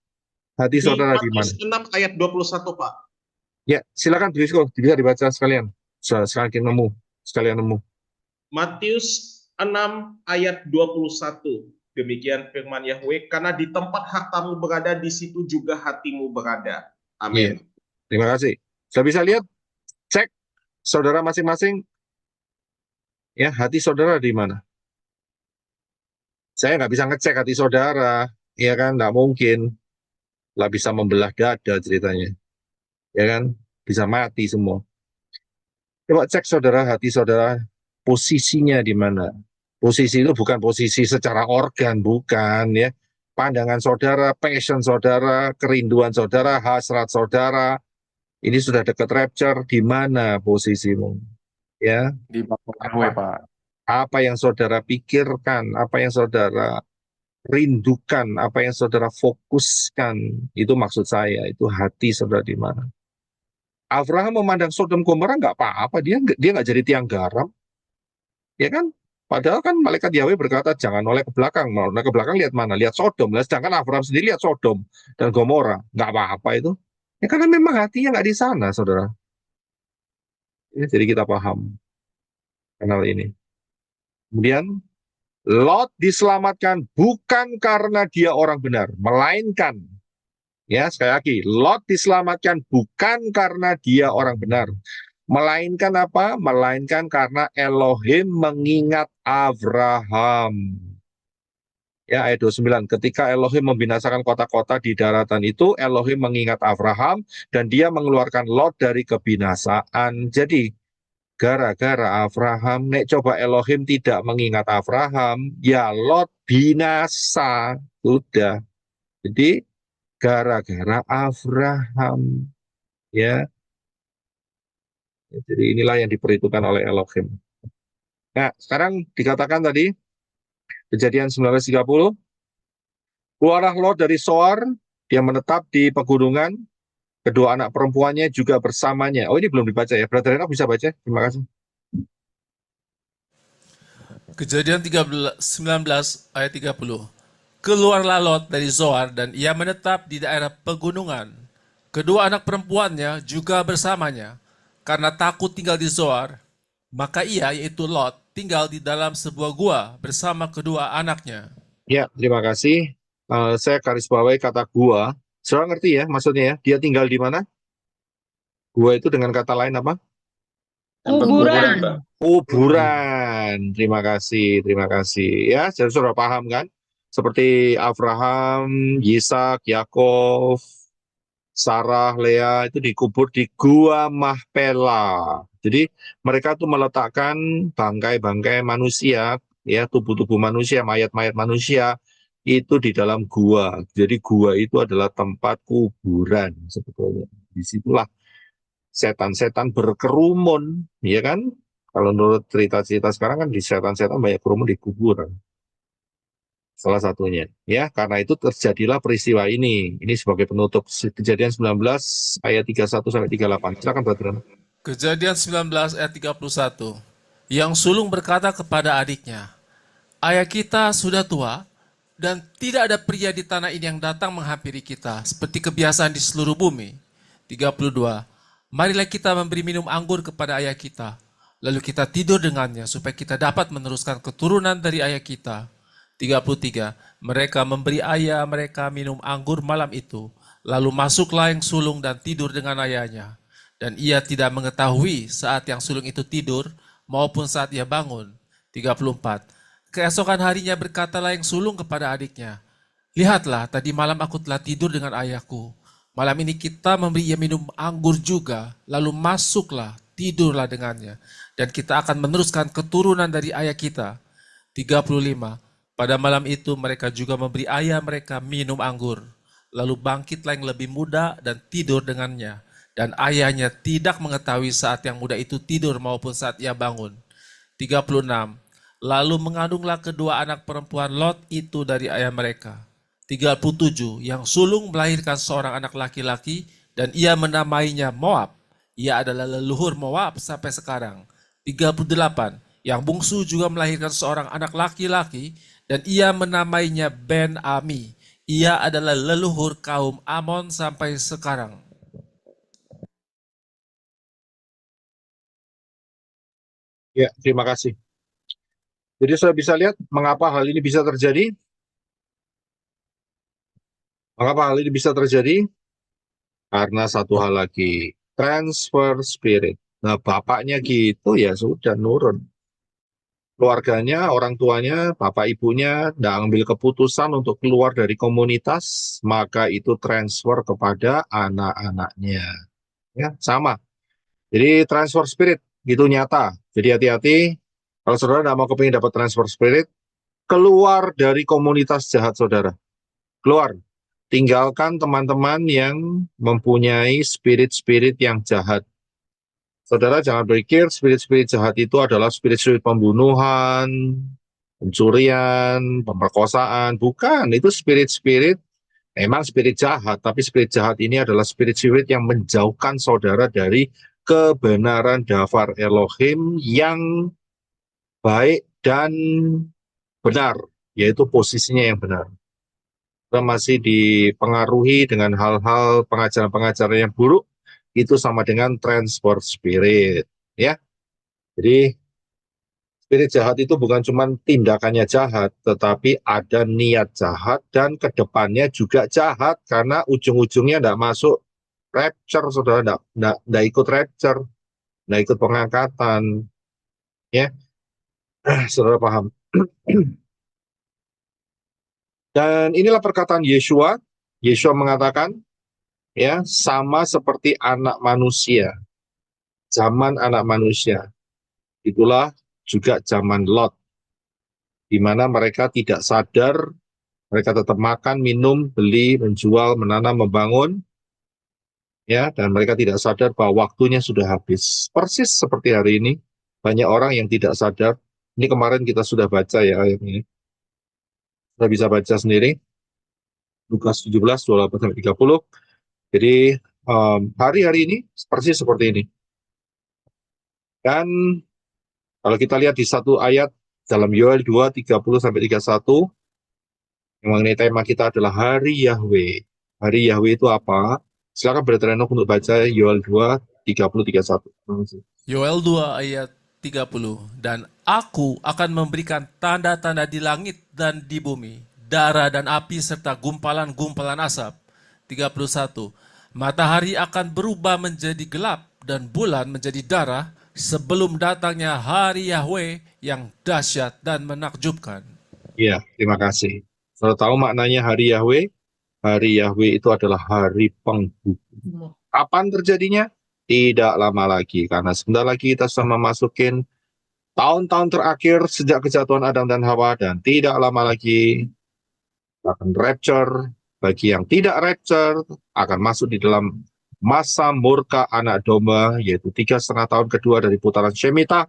hati saudara di mana. Matius 6 ayat 21, Pak. Ya, silakan bisa dibaca sekalian. Sekalian nemu. Matius 6 ayat 21. Demikian firman Yahweh, karena di tempat hartamu berada, di situ juga hatimu berada. Amin. Ya, terima kasih. Sudah bisa lihat, cek saudara masing-masing, ya hati saudara di mana. Saya nggak bisa ngecek hati saudara, ya kan, nggak mungkin. Lah bisa membelah dada ceritanya, ya kan, bisa mati semua. Coba cek saudara, hati saudara, posisinya di mana. Posisi itu bukan posisi secara organ, bukan ya. Pandangan saudara, passion saudara, kerinduan saudara, hasrat saudara, ini sudah dekat rapture, di mana posisimu? Ya, Di bawah Yahweh, Pak. apa yang saudara pikirkan, apa yang saudara rindukan, apa yang saudara fokuskan, itu maksud saya, itu hati saudara di mana. Abraham memandang Sodom Gomora nggak apa-apa, dia nggak jadi tiang garam, ya kan? Padahal kan malaikat Yahweh berkata jangan noleh ke belakang, noleh ke belakang lihat mana, lihat Sodom. Lah sedangkan Abraham sendiri lihat Sodom dan Gomora, nggak apa-apa itu. Ya karena memang hatinya nggak di sana, saudara. Ya, jadi kita paham kenal ini. Kemudian Lot diselamatkan bukan karena dia orang benar, melainkan, ya sekali lagi, Lot diselamatkan bukan karena dia orang benar, melainkan apa? Melainkan karena Elohim mengingat Abraham. Ya, ayat 29, ketika Elohim membinasakan kota-kota di daratan itu, Elohim mengingat Abraham dan dia mengeluarkan Lot dari kebinasaan. Jadi, gara-gara Abraham, nek coba Elohim tidak mengingat Abraham, ya Lot binasa. Sudah. Jadi, gara-gara Abraham. Ya. Jadi inilah yang diperhitungkan oleh Elohim. Nah, sekarang dikatakan tadi, Kejadian 19:30, keluarlah Lot dari Zoar, dia menetap di pegunungan, kedua anak perempuannya juga bersamanya. Oh, ini belum dibaca ya, Brother Enoch bisa baca? Terima kasih. Kejadian 19 ayat 30. Keluarlah Lot dari Zoar dan ia menetap di daerah pegunungan. Kedua anak perempuannya juga bersamanya. Karena takut tinggal di Zoar, maka ia, yaitu Lot, tinggal di dalam sebuah gua bersama kedua anaknya. Ya, terima kasih. Saya garis bawahi kata gua. Saudara ngerti ya maksudnya ya? Dia tinggal di mana? Gua itu dengan kata lain apa? Kuburan. Kuburan. Terima kasih, terima kasih. Ya, jadi saudara paham kan? Seperti Abraham, Yisak, Yakov, Sarah, Lea itu dikubur di Gua Mahpela. Jadi mereka tuh meletakkan bangkai-bangkai manusia, ya tubuh-tubuh manusia, mayat-mayat manusia itu di dalam gua. Jadi gua itu adalah tempat kuburan sebetulnya. Disitulah setan-setan berkerumun, ya kan? Kalau menurut cerita-cerita sekarang kan di setan-setan banyak kerumun di kuburan. Salah satunya, ya karena itu terjadilah peristiwa ini. Ini sebagai penutup Kejadian 19 ayat 31 sampai 38. Silakan Brother. Kejadian 19 ayat 31. Yang sulung berkata kepada adiknya, ayah kita sudah tua dan tidak ada pria di tanah ini yang datang menghampiri kita seperti kebiasaan di seluruh bumi. 32. Marilah kita memberi minum anggur kepada ayah kita, lalu kita tidur dengannya supaya kita dapat meneruskan keturunan dari ayah kita. 33. Mereka memberi ayah mereka minum anggur malam itu, lalu masuklah yang sulung dan tidur dengan ayahnya. Dan ia tidak mengetahui saat yang sulung itu tidur maupun saat ia bangun. 34. Keesokan harinya berkatalah yang sulung kepada adiknya, "Lihatlah, tadi malam aku telah tidur dengan ayahku. Malam ini kita memberi ia minum anggur juga, lalu masuklah, tidurlah dengannya. Dan kita akan meneruskan keturunan dari ayah kita." 35. Pada malam itu mereka juga memberi ayah mereka minum anggur. Lalu bangkitlah yang lebih muda dan tidur dengannya. Dan ayahnya tidak mengetahui saat yang muda itu tidur maupun saat ia bangun. 36. Lalu mengandunglah kedua anak perempuan Lot itu dari ayah mereka. 37. Yang sulung melahirkan seorang anak laki-laki dan ia menamainya Moab. Ia adalah leluhur Moab sampai sekarang. 38. Yang bungsu juga melahirkan seorang anak laki-laki dan ia menamainya Ben-Ami. Ia adalah leluhur kaum Amon sampai sekarang. Ya, terima kasih. Jadi saya bisa lihat mengapa hal ini bisa terjadi. Mengapa hal ini bisa terjadi? Karena satu hal lagi, transfer spirit. Nah, bapaknya gitu ya sudah nurun. Keluarganya, orang tuanya, bapak ibunya tidak ambil keputusan untuk keluar dari komunitas, maka itu transfer kepada anak-anaknya. Ya, sama. Jadi transfer spirit itu nyata. Jadi hati-hati, kalau saudara tidak mau kepingin dapat transfer spirit, keluar dari komunitas jahat saudara. Keluar. Tinggalkan teman-teman yang mempunyai spirit-spirit yang jahat. Saudara jangan berpikir spirit-spirit jahat itu adalah spirit-spirit pembunuhan, pencurian, pemerkosaan. Bukan, itu spirit-spirit, memang spirit jahat, tapi spirit jahat ini adalah spirit-spirit yang menjauhkan saudara dari kebenaran Dafar Elohim yang baik dan benar, yaitu posisinya yang benar. Kita masih dipengaruhi dengan hal-hal pengajaran-pengajaran yang buruk, itu sama dengan transport spirit, ya. Jadi spirit jahat itu bukan cuma tindakannya jahat, tetapi ada niat jahat dan kedepannya juga jahat karena ujung-ujungnya tidak masuk rapture, saudara, tidak ikut rapture, tidak ikut pengangkatan, ya. Saudara paham? Dan inilah perkataan Yeshua. Yeshua mengatakan, ya, sama seperti anak manusia, zaman anak manusia, itulah juga zaman Lot, di mana mereka tidak sadar, mereka tetap makan, minum, beli, menjual, menanam, membangun, ya, dan mereka tidak sadar bahwa waktunya sudah habis. Persis seperti hari ini, banyak orang yang tidak sadar. Ini kemarin kita sudah baca ya ayat ini. Kita bisa baca sendiri. Lukas 17, 28-30. Jadi hari-hari ini persis seperti ini. Dan kalau kita lihat di satu ayat dalam Yoel 2, 30-31, yang mengenai tema kita adalah Hari Yahweh. Hari Yahweh itu apa? Silakan Brother Enoch untuk baca Yoel 2, 30-31. Yoel 2 ayat 30. Dan aku akan memberikan tanda-tanda di langit dan di bumi, darah dan api serta gumpalan-gumpalan asap. 31. Matahari akan berubah menjadi gelap dan bulan menjadi darah sebelum datangnya hari Yahweh yang dahsyat dan menakjubkan. Iya, terima kasih. Kalau tahu maknanya hari Yahweh? Hari Yahweh itu adalah hari penghukum. Kapan terjadinya? Tidak lama lagi, karena sebentar lagi kita sudah memasukin tahun-tahun terakhir sejak kejatuhan Adam dan Hawa, dan tidak lama lagi akan rapture. Bagi yang tidak rapture, akan masuk di dalam masa murka anak domba, yaitu 3,5 tahun kedua dari putaran Shemitah,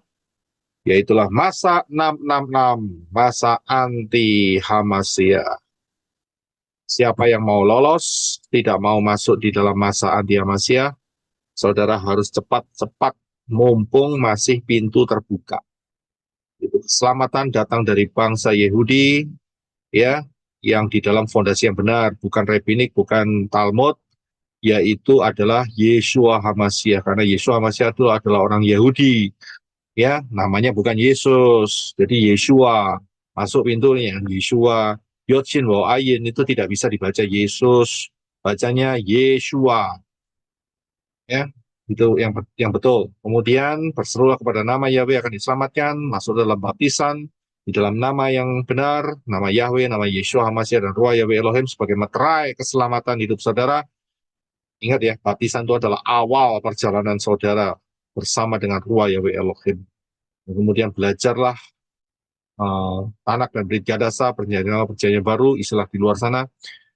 yaitulah masa 666, masa anti Hamasya. Siapa yang mau lolos, tidak mau masuk di dalam masa anti Hamasya, saudara harus cepat-cepat mumpung masih pintu terbuka. Itu keselamatan datang dari bangsa Yehudi, ya, yang di dalam fondasi yang benar, bukan rabbinik, bukan Talmud, yaitu adalah Yeshua HaMashiach, karena Yeshua HaMashiach itu adalah orang Yahudi, ya, namanya bukan Yesus, jadi Yeshua, masuk pintunya Yeshua, Yodshin Waw Ayin itu tidak bisa dibaca Yesus, bacanya Yeshua, ya, itu yang betul. Kemudian berserulah kepada nama Yahweh akan diselamatkan, masuk dalam baptisan, di dalam nama yang benar, nama Yahweh, nama Yeshua HaMashiach, dan Ruah Yahweh Elohim sebagai meterai keselamatan hidup saudara. Ingat ya, baptisan itu adalah awal perjalanan saudara bersama dengan Ruah Yahweh Elohim. Dan kemudian belajarlah anak dan Brigadasa, perjanjian baru, istilah di luar sana,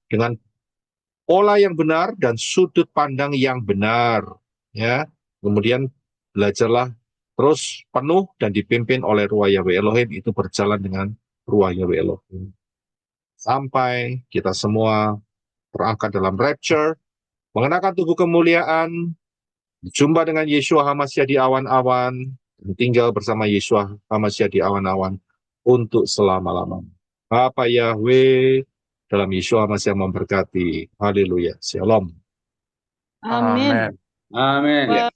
dengan pola yang benar dan sudut pandang yang benar. Ya, kemudian belajarlah terus penuh dan dipimpin oleh Ruah Yahweh Elohim, itu berjalan dengan Ruah Yahweh Elohim. Sampai kita semua terangkat dalam rapture, mengenakan tubuh kemuliaan, berjumpa dengan Yeshua HaMashiach di awan-awan, dan tinggal bersama Yeshua HaMashiach di awan-awan untuk selama-lamanya. Bapa Yahweh dalam Yeshua HaMashiach memberkati. Haleluya. Shalom. Amin. Amin. Amin. Ya.